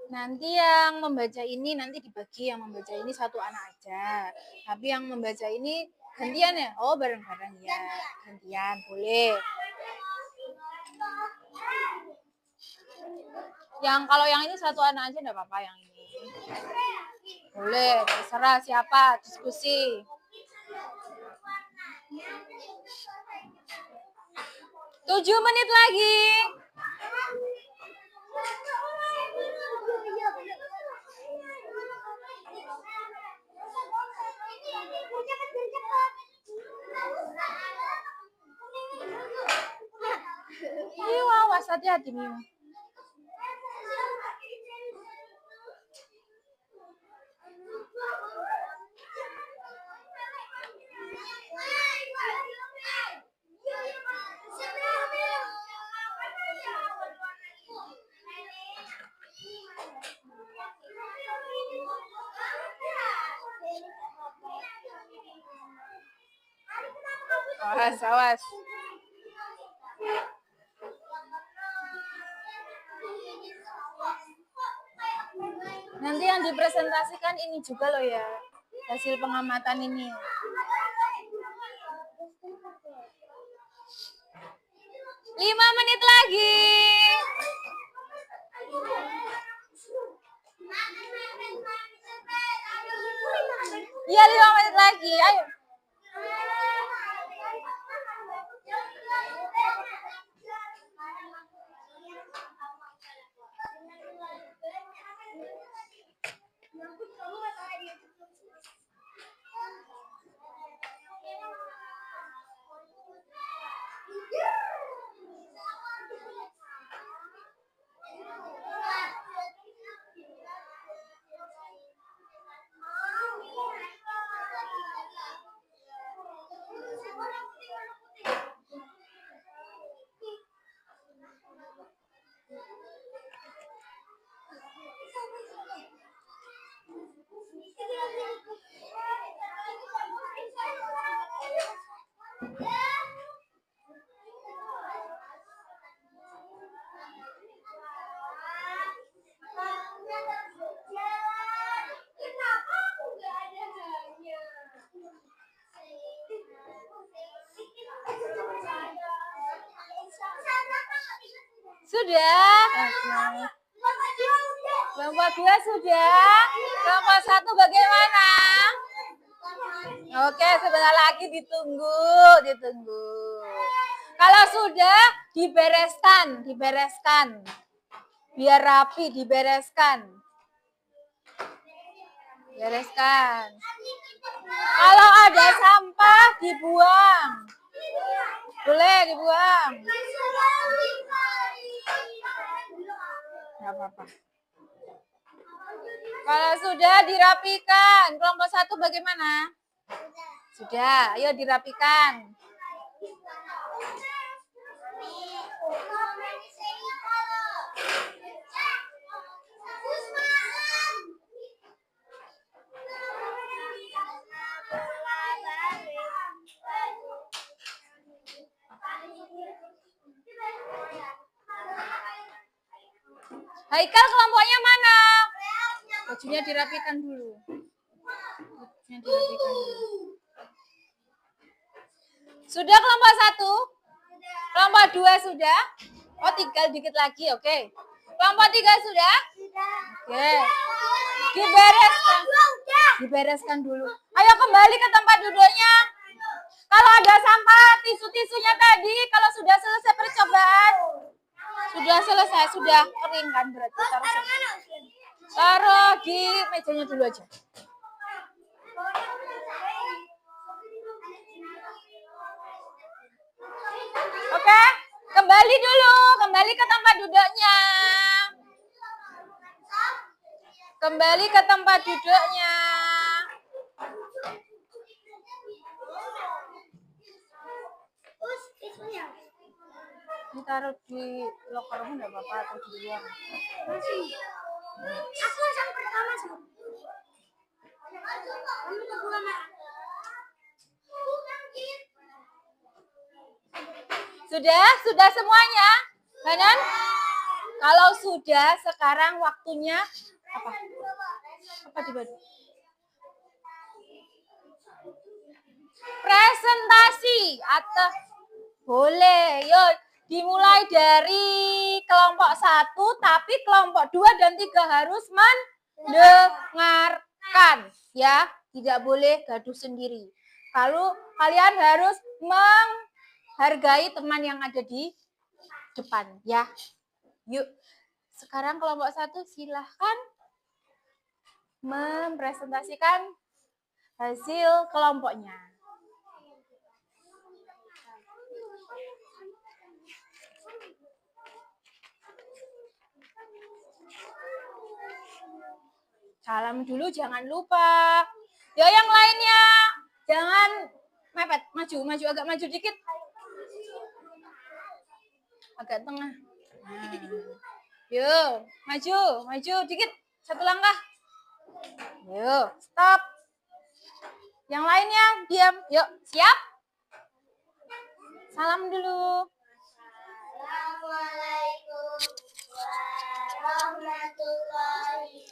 A: Nanti yang membaca ini nanti dibagi, yang membaca ini satu anak aja. Tapi yang membaca ini gantian ya? Oh bareng-bareng ya. Gantian, boleh. Kalau yang ini satu anak aja enggak apa-apa yang ini. Boleh, terserah siapa, diskusi. 7 menit lagi. Iya, awas hati-hati Miu. Awas, awas. Nanti yang dipresentasikan ini juga loh ya, hasil pengamatan ini. 5 menit lagi. Iya 5 menit lagi, ayo. Sudah? Oke. Kelompok 2 sudah? Kelompok 1 bagaimana? Oke, sebentar lagi ditunggu. Kalau sudah, dibereskan. Biar rapi, dibereskan. Kalau ada sampah, dibuang. Boleh dibuang. Nggak apa-apa. Kalau sudah, dirapikan. Kelompok 1 bagaimana? Sudah, ayo dirapikan. Haikal kelompoknya mana? Bajunya dirapikan dulu. Sudah kelompok 1? Kelompok 2 sudah? Oh, tinggal dikit lagi, oke. Kelompok 3 sudah? Oke. Dibereskan dulu. Ayo kembali ke tempat duduknya. Kalau ada sampah, tisu-tisunya tadi, kalau sudah selesai percobaan, sudah kering kan berarti. Taruh di mejanya dulu aja. Oke, kembali ke tempat duduknya. Ditaruh di lokermu enggak apa-apa atau di luar.
C: Aku yang pertama sih.
A: Sudah semuanya? Kanan? Kalau sudah, sekarang waktunya apa? Apa dibagi? Presentasi atau boleh. Yuk, dimulai dari kelompok 1, tapi kelompok 2 dan 3 harus mendengarkan. Ya, tidak boleh gaduh sendiri. Kalau kalian harus menghargai teman yang ada di depan. Ya, yuk. Sekarang kelompok 1 silahkan mempresentasikan hasil kelompoknya. Salam dulu, jangan lupa. Ya, yang lainnya jangan mepet, agak maju dikit. Agak tengah. Nah. Yuk, maju dikit. Satu langkah. Yuk, stop. Yang lainnya diam. Yuk, siap? Salam dulu.
C: Assalamualaikum warahmatullahi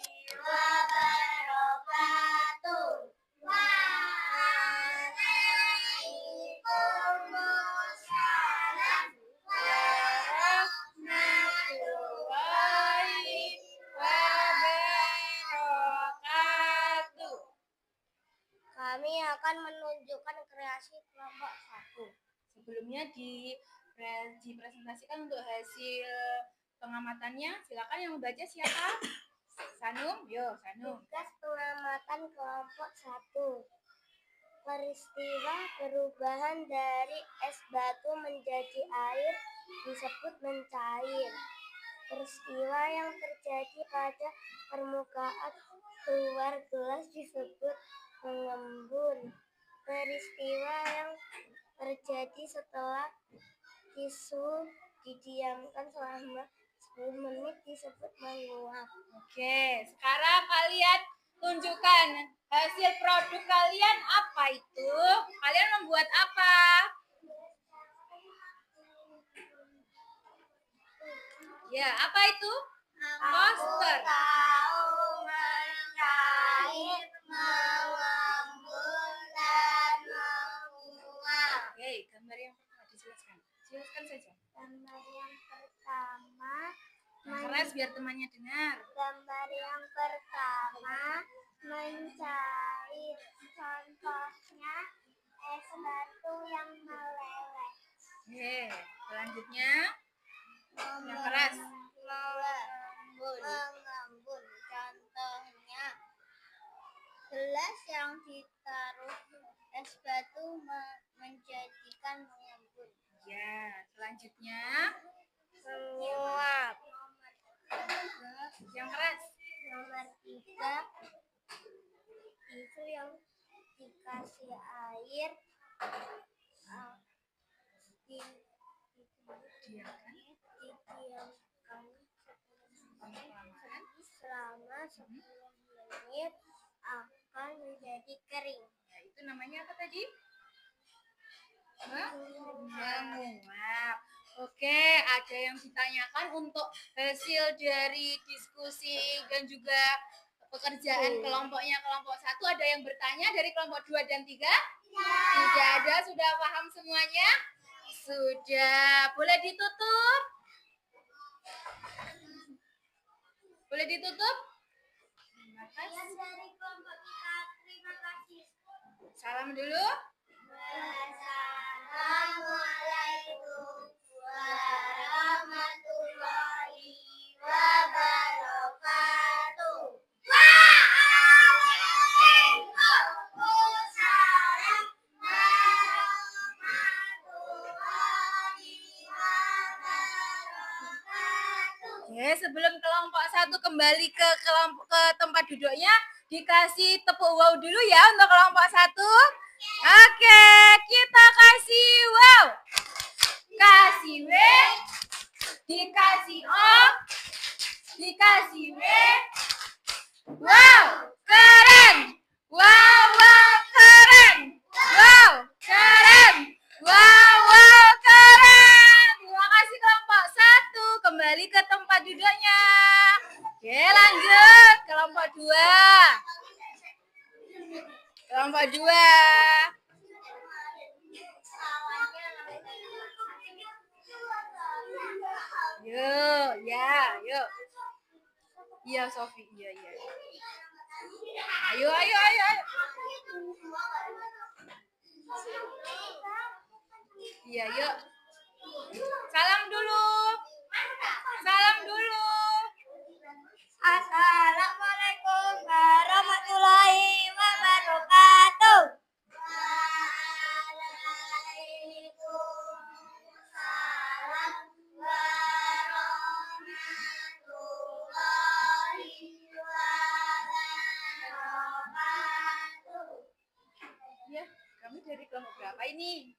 C: wabarakatuh. Waalaikumsalam warahmatullahi wabarakatuh. Kami akan menunjukkan kreasi kelompok 1.
A: Sebelumnya dipresentasikan untuk hasil pengamatannya. Silakan yang membaca siapa? Sanum, Sanum.
C: Tugas pengamatan kelompok 1. Peristiwa perubahan dari es batu menjadi air disebut mencair. Peristiwa yang terjadi pada permukaan luar gelas disebut mengembun. Peristiwa yang terjadi setelah tisu didiamkan selama 10 menit disebut menguap.
A: Oke, sekarang kalian tunjukkan hasil produk kalian apa itu? Kalian membuat apa? Ya, apa itu? Poster.
C: Tahu mencair, mengembun dan menguap.
A: Oke, gambar yang pertama dijelaskan. Jelaskan saja.
C: Gambar yang pertama
A: keras biar temannya dengar.
C: Gambar yang pertama mencair. Contohnya es batu yang meleleh.
A: Oke, selanjutnya yang keras.
C: Mengembun. Contohnya gelas yang ditaruh es batu menjadikan mengembun.
A: Ya, selanjutnya
C: Menguap.
A: yang keras.
C: Nomor 3, tisu yang dikasih air didiamkan selama 10 menit akan menjadi kering.
A: Nah, itu namanya apa tadi? Menguap. Oke, ada yang ditanyakan untuk hasil dari diskusi dan juga pekerjaan kelompoknya kelompok 1. Ada yang bertanya dari kelompok 2 dan 3? Tidak ada, sudah paham semuanya? Sudah. Boleh ditutup? Boleh ditutup? Terima kasih.
C: Dari kelompok kita, terima kasih.
A: Salam dulu.
C: Assalamualaikum warahmatullahi wabarakatuh. Waalaikumsalam warahmatullahi wabarakatuh.
A: Oke, sebelum kelompok 1 kembali ke tempat duduknya, dikasih tepuk wow dulu ya untuk kelompok 1. Oke, kita kasih wow. Kasih W, dikasih O, dikasih W. Wow, keren. Wow, wow, keren. Wow, keren. Wow, wow, keren. Terima kasih kelompok 1. Kembali ke tempat duduknya. Oke, lanjut kelompok 2. Kelompok 2. Yuk, ya, yuk. Iya, Sofi. Iya. Ayo. Iya, yuk. Salam dulu.
C: Assalamualaikum warahmatullahi wabarakatuh. Waalaikumsalam warahmatullahi wabarakatuh.
A: Ya, kamu dari kelompok berapa ini?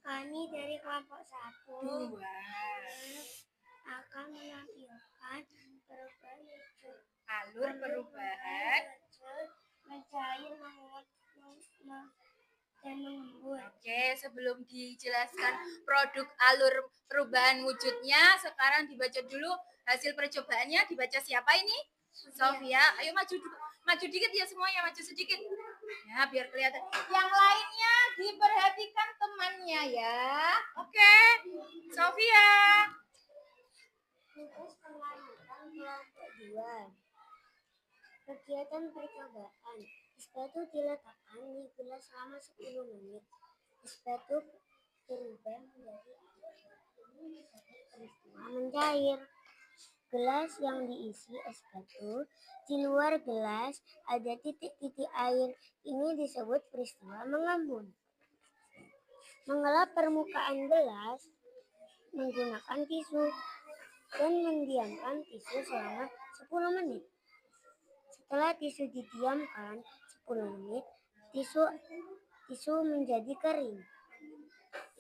C: Kami dari kelompok 1
A: 2.
C: akan menampilkan perubahan wujud.
A: Alur perubahan.
C: Mencair, menguap, dan mengembun.
A: Oke, sebelum dijelaskan produk alur perubahan wujudnya, sekarang dibaca dulu hasil percobaannya. Dibaca siapa ini? Sofia. Ayo maju dikit ya semuanya, maju sedikit. Ya, biar kelihatan. Yang lainnya diperhatikan temannya ya. Oke, Sofia.
C: Tugas kelanjutan kelompok 2. Kegiatan percobaan. Es batu diletakkan di gelas selama 10 menit. Es batu berubah menjadi peristiwa mencair. Gelas yang diisi es batu, di luar gelas ada titik-titik air. Ini disebut peristiwa mengembun. Mengelap permukaan gelas menggunakan tisu dan mendiamkan tisu selama 10 menit. Setelah tisu didiamkan 10 menit, tisu menjadi kering.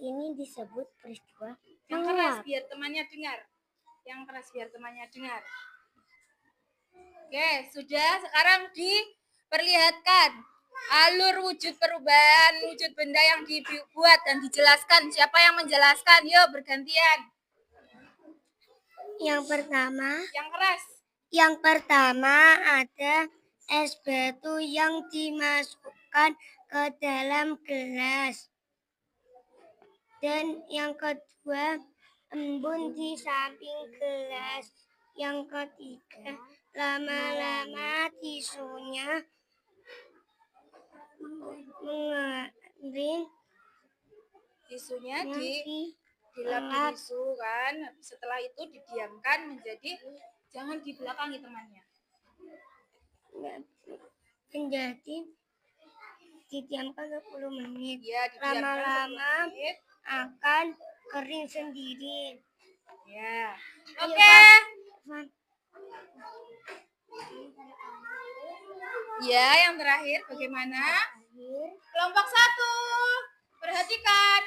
C: Ini disebut peristiwa
A: Yang keras
C: menguap.
A: biar temannya dengar. Oke, sudah. Sekarang diperlihatkan alur wujud perubahan wujud benda yang dibuat dan dijelaskan. Siapa yang menjelaskan? Yuk, bergantian.
C: Yang pertama ada es batu yang dimasukkan ke dalam gelas. Dan yang kedua, embun di samping gelas. Yang ketiga, lama-lama tisunya mengering.
A: Tisunya
C: di
A: dilap di tisu kan. Setelah itu didiamkan menjadi, jangan dibelakangi temannya.
C: menjadi didiamkan 10 menit.
A: Ya, didiamkan
C: Lama-lama
A: 10 menit.
C: akan kering sendiri.
A: Ya.
C: Ayo,
A: Oke.
C: Van.
A: Ya, yang terakhir bagaimana? Kelompok 1. Perhatikan.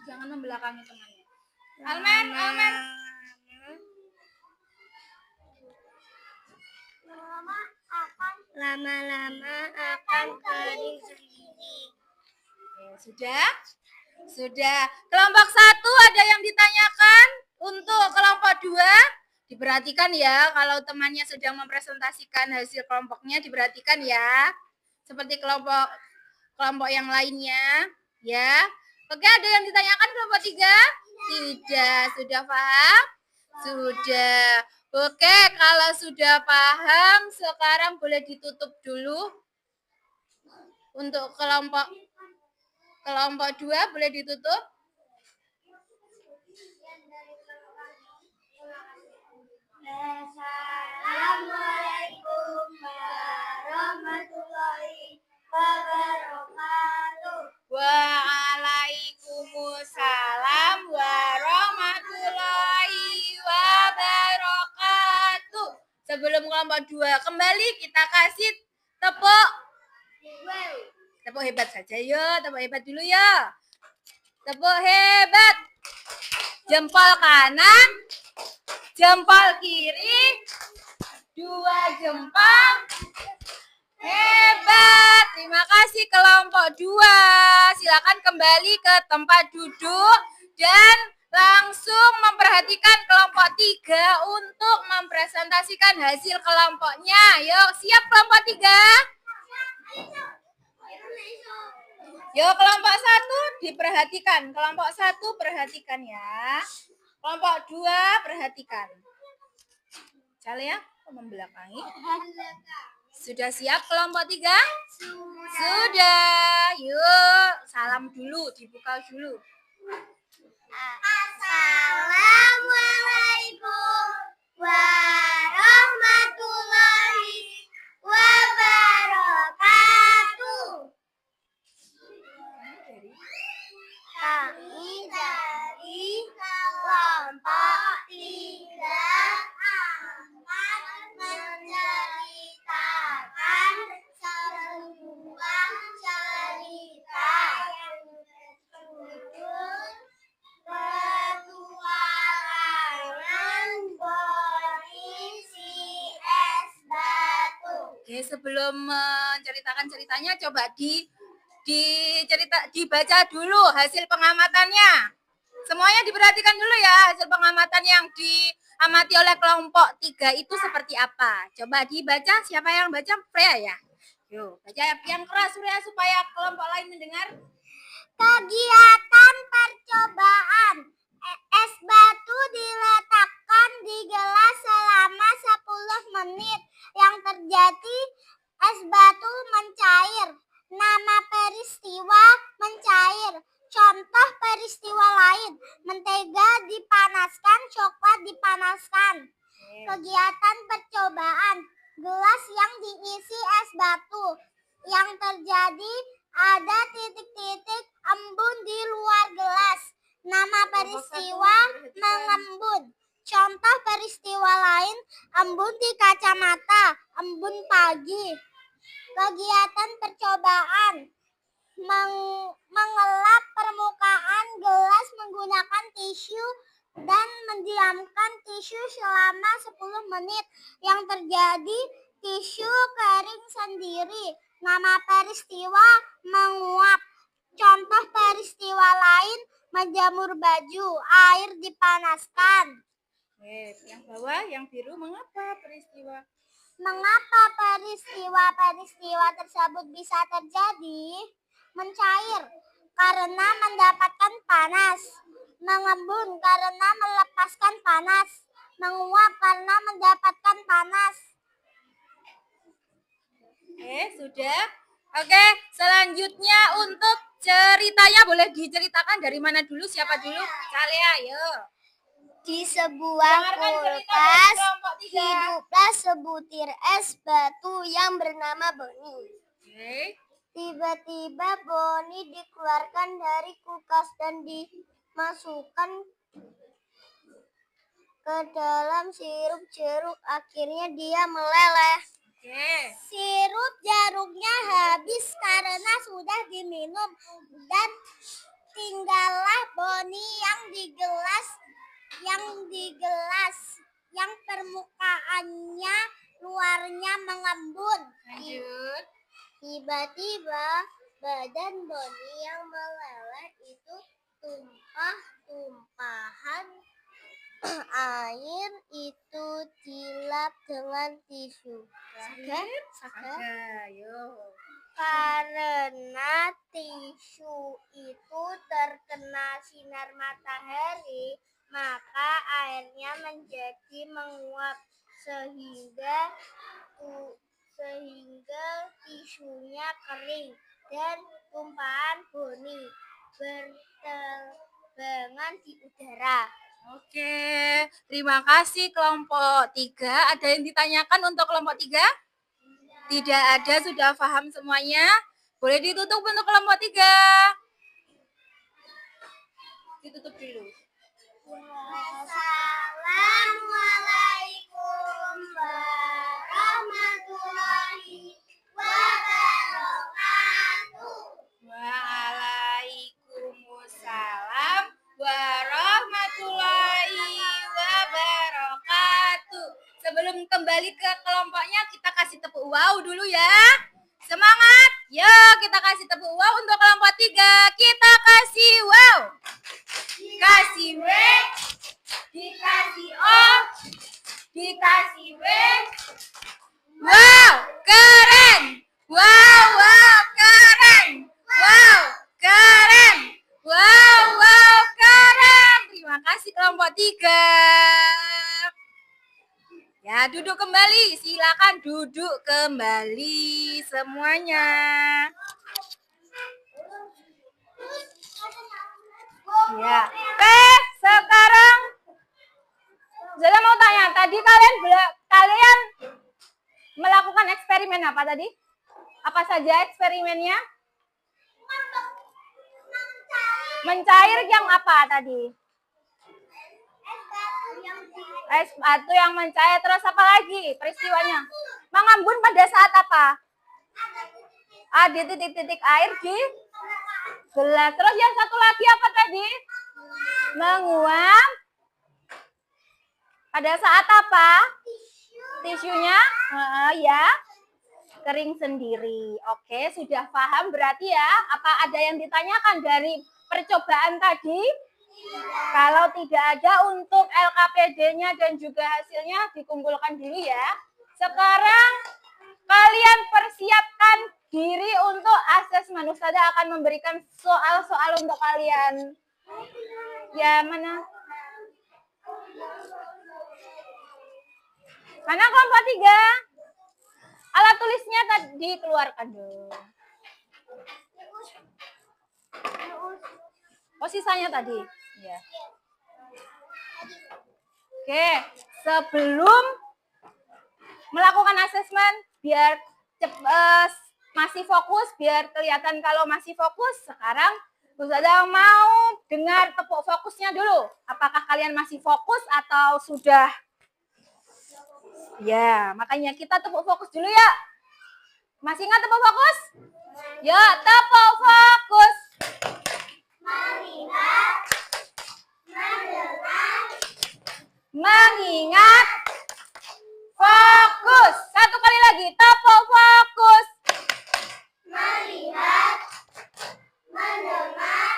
A: Jangan membelakangi temannya. Almen.
C: Lama-lama akan kering sendiri.
A: Oke, sudah. Kelompok 1 ada yang ditanyakan? Untuk kelompok 2 diperhatikan ya, kalau temannya sedang mempresentasikan hasil kelompoknya diperhatikan ya. Seperti kelompok yang lainnya ya. Oke, ada yang ditanyakan kelompok 3? Tidak, sudah paham? Sudah. Oke, kalau sudah paham, sekarang boleh ditutup dulu. Untuk kelompok 2 boleh ditutup.
C: Assalamualaikum warahmatullahi wabarakatuh.
A: Waalaikumsalam warahmatullahi wabarakatuh. Sebelum kelompok 2 kembali, kita kasih tepuk. Tepuk hebat saja ya, tepuk hebat dulu ya. Tepuk hebat. Jempol kanan, jempol kiri, 2 jempol. Hebat. Terima kasih kelompok 2. Silakan kembali ke tempat duduk dan langsung memperhatikan kelompok 3 untuk mempresentasikan hasil kelompoknya. Yuk, siap kelompok 3? Yuk, kelompok 1 diperhatikan. Kelompok 1 perhatikan ya. Kelompok 2 perhatikan. Salah ya, membelakangi. Sudah siap kelompok 3? Sudah. Yuk, salam dulu, dibuka dulu.
C: Assalamualaikum warahmatullahi wabarakatuh. Kami dari kelompok 3 akan menceritakan sebuah cerita yang berjudul Petualangan Berisi Es Batu.
A: Oke, sebelum menceritakan ceritanya coba dibaca dulu hasil pengamatannya. Semuanya diperhatikan dulu ya, hasil pengamatan yang diamati oleh kelompok 3 itu seperti apa. Coba dibaca, siapa yang baca? Freya ya. Yuk, baca yang keras Freya supaya kelompok lain mendengar.
C: Kegiatan percobaan. Es batu diletakkan di gelas selama 10 menit. Yang terjadi, es batu mencair. Nama peristiwa mencair. Contoh peristiwa lain, mentega dipanaskan, coklat dipanaskan. Kegiatan percobaan, gelas yang diisi es batu. Yang terjadi, ada titik-titik embun di luar gelas. Nama peristiwa mengembun. Contoh peristiwa lain, embun di kacamata, embun pagi. Kegiatan percobaan, mengelap permukaan gelas menggunakan tisu dan mendiamkan tisu selama 10 menit. Yang terjadi, tisu kering sendiri. Nama peristiwa menguap. Contoh peristiwa lain, menjamur baju, air dipanaskan.
A: Yang bawah, yang biru, mengapa peristiwa?
C: Mengapa peristiwa tersebut bisa terjadi? Mencair karena mendapatkan panas. Mengembun karena melepaskan panas. Menguap karena mendapatkan panas.
A: Oke, sudah. Oke, selanjutnya untuk ceritanya boleh diceritakan dari mana dulu? Siapa dulu? Saleh, ayo.
C: Di sebuah
A: Dengarkan cerita dari
C: kulkas
A: kelompok 3.
C: hiduplah sebutir es batu yang bernama Boni.
A: Oke.
C: Tiba-tiba Boni dikeluarkan dari kulkas dan dimasukkan ke dalam sirup jeruk. Akhirnya dia meleleh.
A: Oke.
C: Sirup jeruknya habis karena sudah diminum dan tinggallah Boni yang permukaannya luarnya mengembun.
A: Lanjut.
C: Tiba-tiba badan Boni yang meleleh itu tumpahan air itu dilap dengan tisu.
A: Sakit. Ayo.
C: Karena tisu itu terkena sinar matahari, maka airnya menjadi menguap sehingga tisunya kering dan tumpahan Boni berterbangan di udara.
A: Oke, terima kasih kelompok 3. Ada yang ditanyakan untuk kelompok 3? Tidak ada, sudah paham semuanya. Boleh ditutup untuk kelompok 3. Ditutup dulu.
C: Assalamualaikum warahmatullahi wabarakatuh.
A: Waalaikumsalam warahmatullahi wabarakatuh. Sebelum kembali ke kelompoknya, kita kasih tepuk wow dulu ya. Semangat. Yuk, kita kasih tepuk wow untuk kelompok 3. Kita kasih wow. Dikasih W, dikasih O, dikasih W. Wow, keren. Wow, keren. Wow, keren. Wow, keren. Terima kasih kelompok 3. Ya, duduk kembali. Silakan duduk kembali semuanya. Ya. Oke, sekarang Zala mau tanya, tadi kalian melakukan eksperimen apa tadi? Apa saja eksperimennya? Mencair yang apa tadi? Es batu yang mencair, terus apa lagi peristiwanya? Mengembun pada saat apa? Ada titik-titik air di gelas. Terus yang satu lagi apa tadi? Menguap. Pada saat apa? Tisunya? Ya. Kering sendiri. Oke, sudah paham berarti ya. Apa ada yang ditanyakan dari percobaan tadi? Kalau tidak ada, untuk LKPD-nya dan juga hasilnya dikumpulkan dulu ya. Sekarang kalian persiapkan diri untuk asesmen. Ustazah akan memberikan soal-soal untuk kalian. Ya, mana? Mana kelompok 3? Alat tulisnya tadi keluarkan dulu. Oh, sisanya tadi. Ya. Oke, sebelum melakukan asesmen, biar masih fokus, biar kelihatan kalau masih fokus, sekarang Ustazah mau dengar tepuk fokusnya dulu. Apakah kalian masih fokus atau sudah? Ya, makanya kita tepuk fokus dulu ya. Masih ingat tepuk fokus? Ya, tepuk fokus.
C: Melihat, mendengar,
A: Mengingat, fokus. Satu kali lagi, tepuk fokus.
C: melihat, mendengar,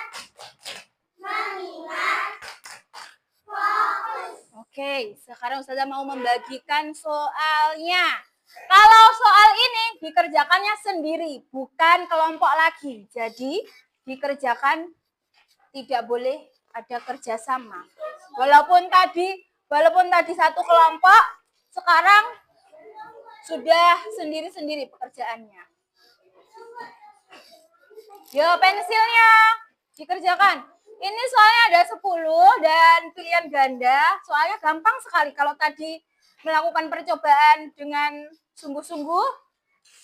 C: mengingat, fokus.
A: Oke, sekarang Ustazah mau membagikan soalnya. Kalau soal ini dikerjakannya sendiri, bukan kelompok lagi. Jadi, dikerjakan, tidak boleh ada kerjasama. Walaupun tadi satu kelompok, sekarang sudah sendiri-sendiri pekerjaannya. Yo, pensilnya dikerjakan. Ini soalnya ada 10 dan pilihan ganda. Soalnya gampang sekali kalau tadi melakukan percobaan dengan sungguh-sungguh,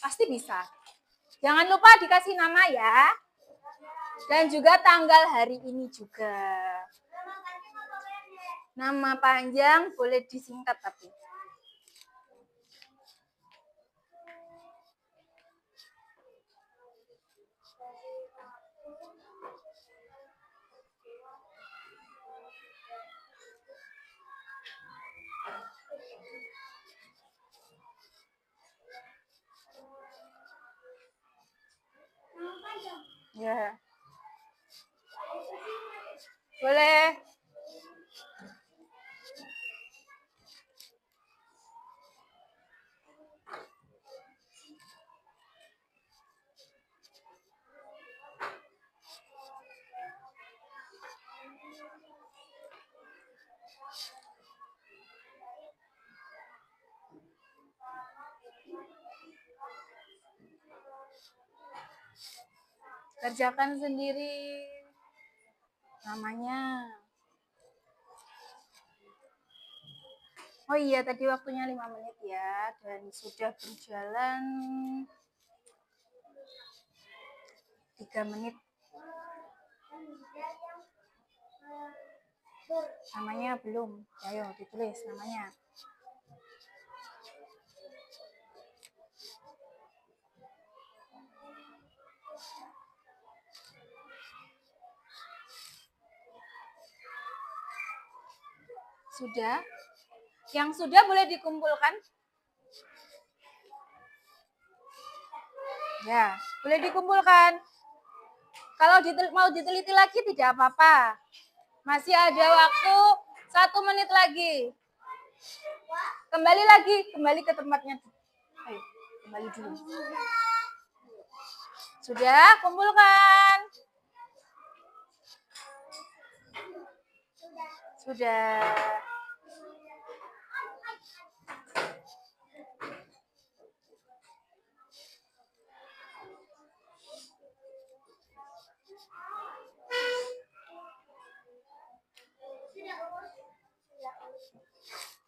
A: pasti bisa. Jangan lupa dikasih nama ya. Dan juga tanggal hari ini juga. Nama panjang boleh disingkat tapi. Ya. Boleh. Kerjakan sendiri. Namanya. Oh iya, tadi waktunya 5 menit ya. Dan sudah berjalan 3 menit. Namanya belum. Ayo ditulis namanya. Sudah? Yang sudah boleh dikumpulkan? Ya, boleh dikumpulkan. Kalau mau diteliti lagi tidak apa-apa. Masih ada waktu 1 menit lagi. Kembali ke tempatnya. Ayo, kembali dulu. Sudah, kumpulkan. Sudah.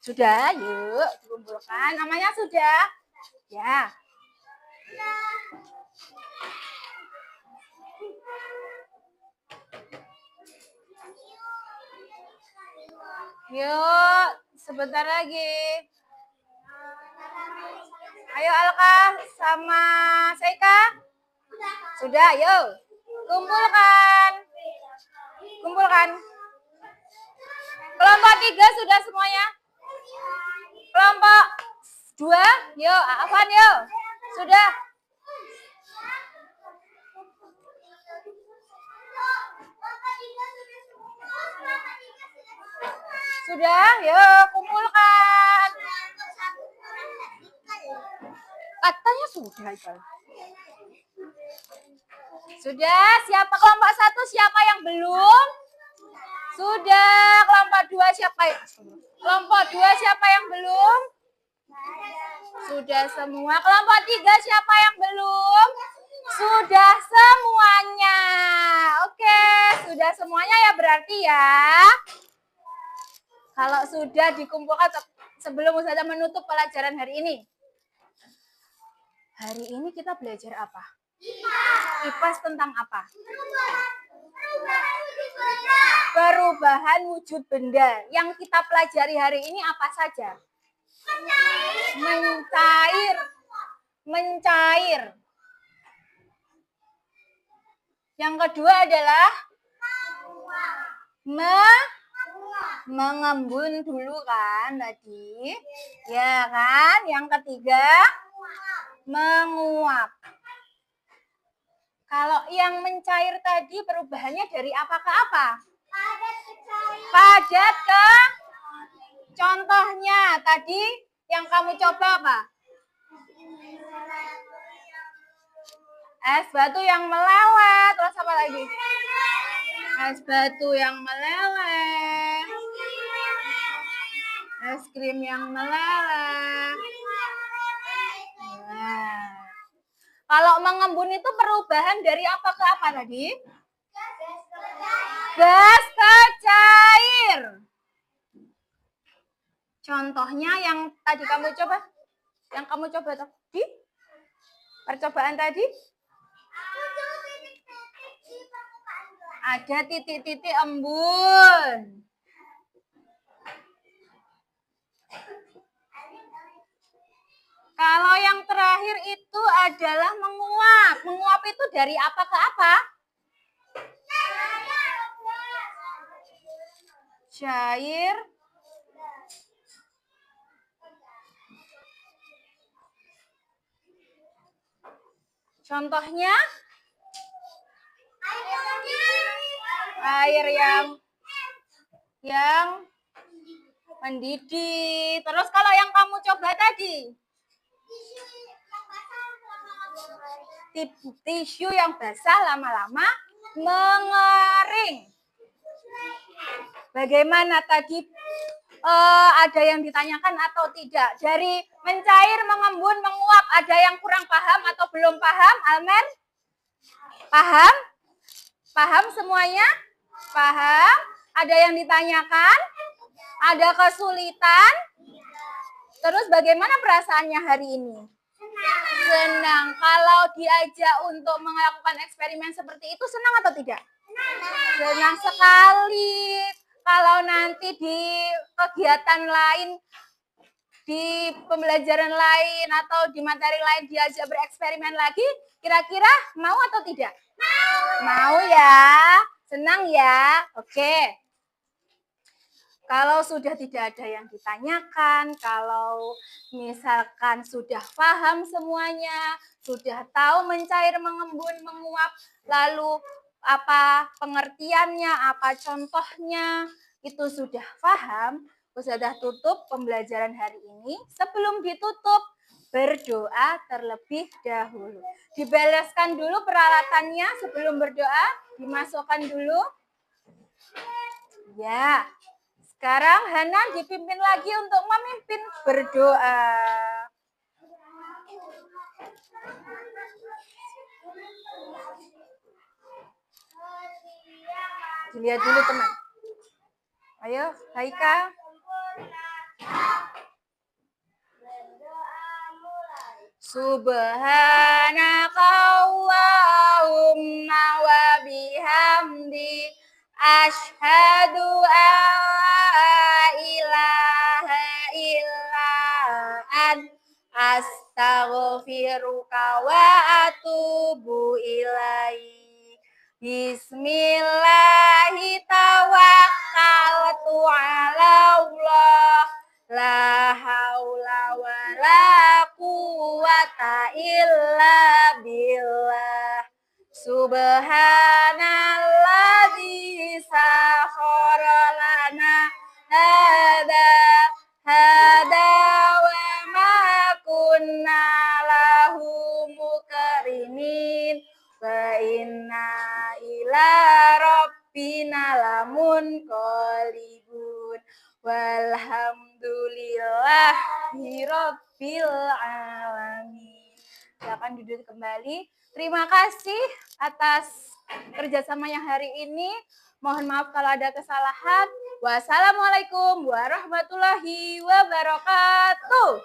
A: Sudah, yuk dikumpulkan. Namanya sudah? Ya. Yuk, sebentar lagi. Ayo Alka sama Seika. Sudah, yuk. Kumpulkan. Kumpulkan. Kelompok 3 sudah semuanya? Kelompok 2, yuk, Afan yuk. Sudah. Sudah, yuk kumpulkan. Katanya sudah, Iqbal. Sudah, siapa kelompok 1, siapa yang belum? Sudah, kelompok 2 siapa yang? Kelompok 2 siapa yang belum? Sudah semua. Kelompok 3 siapa yang belum? Sudah semuanya. Oke, sudah semuanya ya berarti ya. Kalau sudah dikumpulkan sebelum Ustazah menutup pelajaran hari ini. Hari ini kita belajar apa? IPAS tentang apa? Perubahan wujud benda. Yang kita pelajari hari ini apa saja? Mencair. Yang kedua adalah mengembun dulu kan tadi. Ya kan? Yang ketiga menguap. Kalau yang mencair tadi perubahannya dari apa ke apa? Padat ke contohnya tadi yang kamu coba apa? Es batu yang meleleh. Terus apa lagi? Es batu yang meleleh. Es krim yang meleleh. Nah. Kalau mengembun itu perubahan dari apa ke apa tadi? Gas ke cair. Contohnya yang tadi kamu coba? Yang kamu coba tadi? Percobaan tadi? Ada titik-titik embun. Kalau yang terakhir itu adalah menguap. Menguap itu dari apa ke apa? Cair. Contohnya? Air yang mendidih. Terus kalau yang kamu coba tadi? Tisu yang basah lama-lama mengering. Bagaimana tadi? Ada yang ditanyakan atau tidak? Dari mencair, mengembun, menguap, ada yang kurang paham atau belum paham? Almer? Paham? Paham semuanya? Paham? Ada yang ditanyakan? Ada kesulitan? Terus bagaimana perasaannya hari ini? Senang. Kalau diajak untuk melakukan eksperimen seperti itu, senang atau tidak? Senang sekali. Kalau nanti di kegiatan lain, di pembelajaran lain, atau di materi lain diajak bereksperimen lagi, kira-kira mau atau tidak? Mau ya? Senang ya? Oke. Kalau sudah tidak ada yang ditanyakan, kalau misalkan sudah paham semuanya, sudah tahu mencair, mengembun, menguap, lalu apa pengertiannya, apa contohnya, itu sudah paham, sudah tutup pembelajaran hari ini. Sebelum ditutup, berdoa terlebih dahulu. Dibereskan dulu peralatannya sebelum berdoa, dimasukkan dulu. Ya. Sekarang Hana dipimpin lagi untuk memimpin berdoa. Dilihat dulu teman. Ayo, Haika. Subhanaka Allahumma wa bihamdi asyhadu an la ilaha illa anta astaghfiruka wa atubu ilaik. Bismillahi tawakkaltu ala Allah. La haula wa la quwata illa billah. Subhanalladzi sakhara lana hada wa ma kunna lahu muqrinin wa inna ila rabbina lamunqalibun. Walhamdulillahi rabbil alamin. Silakan duduk kembali. Terima kasih atas kerjasamanya hari ini. Mohon maaf kalau ada kesalahan. Wassalamualaikum warahmatullahi wabarakatuh.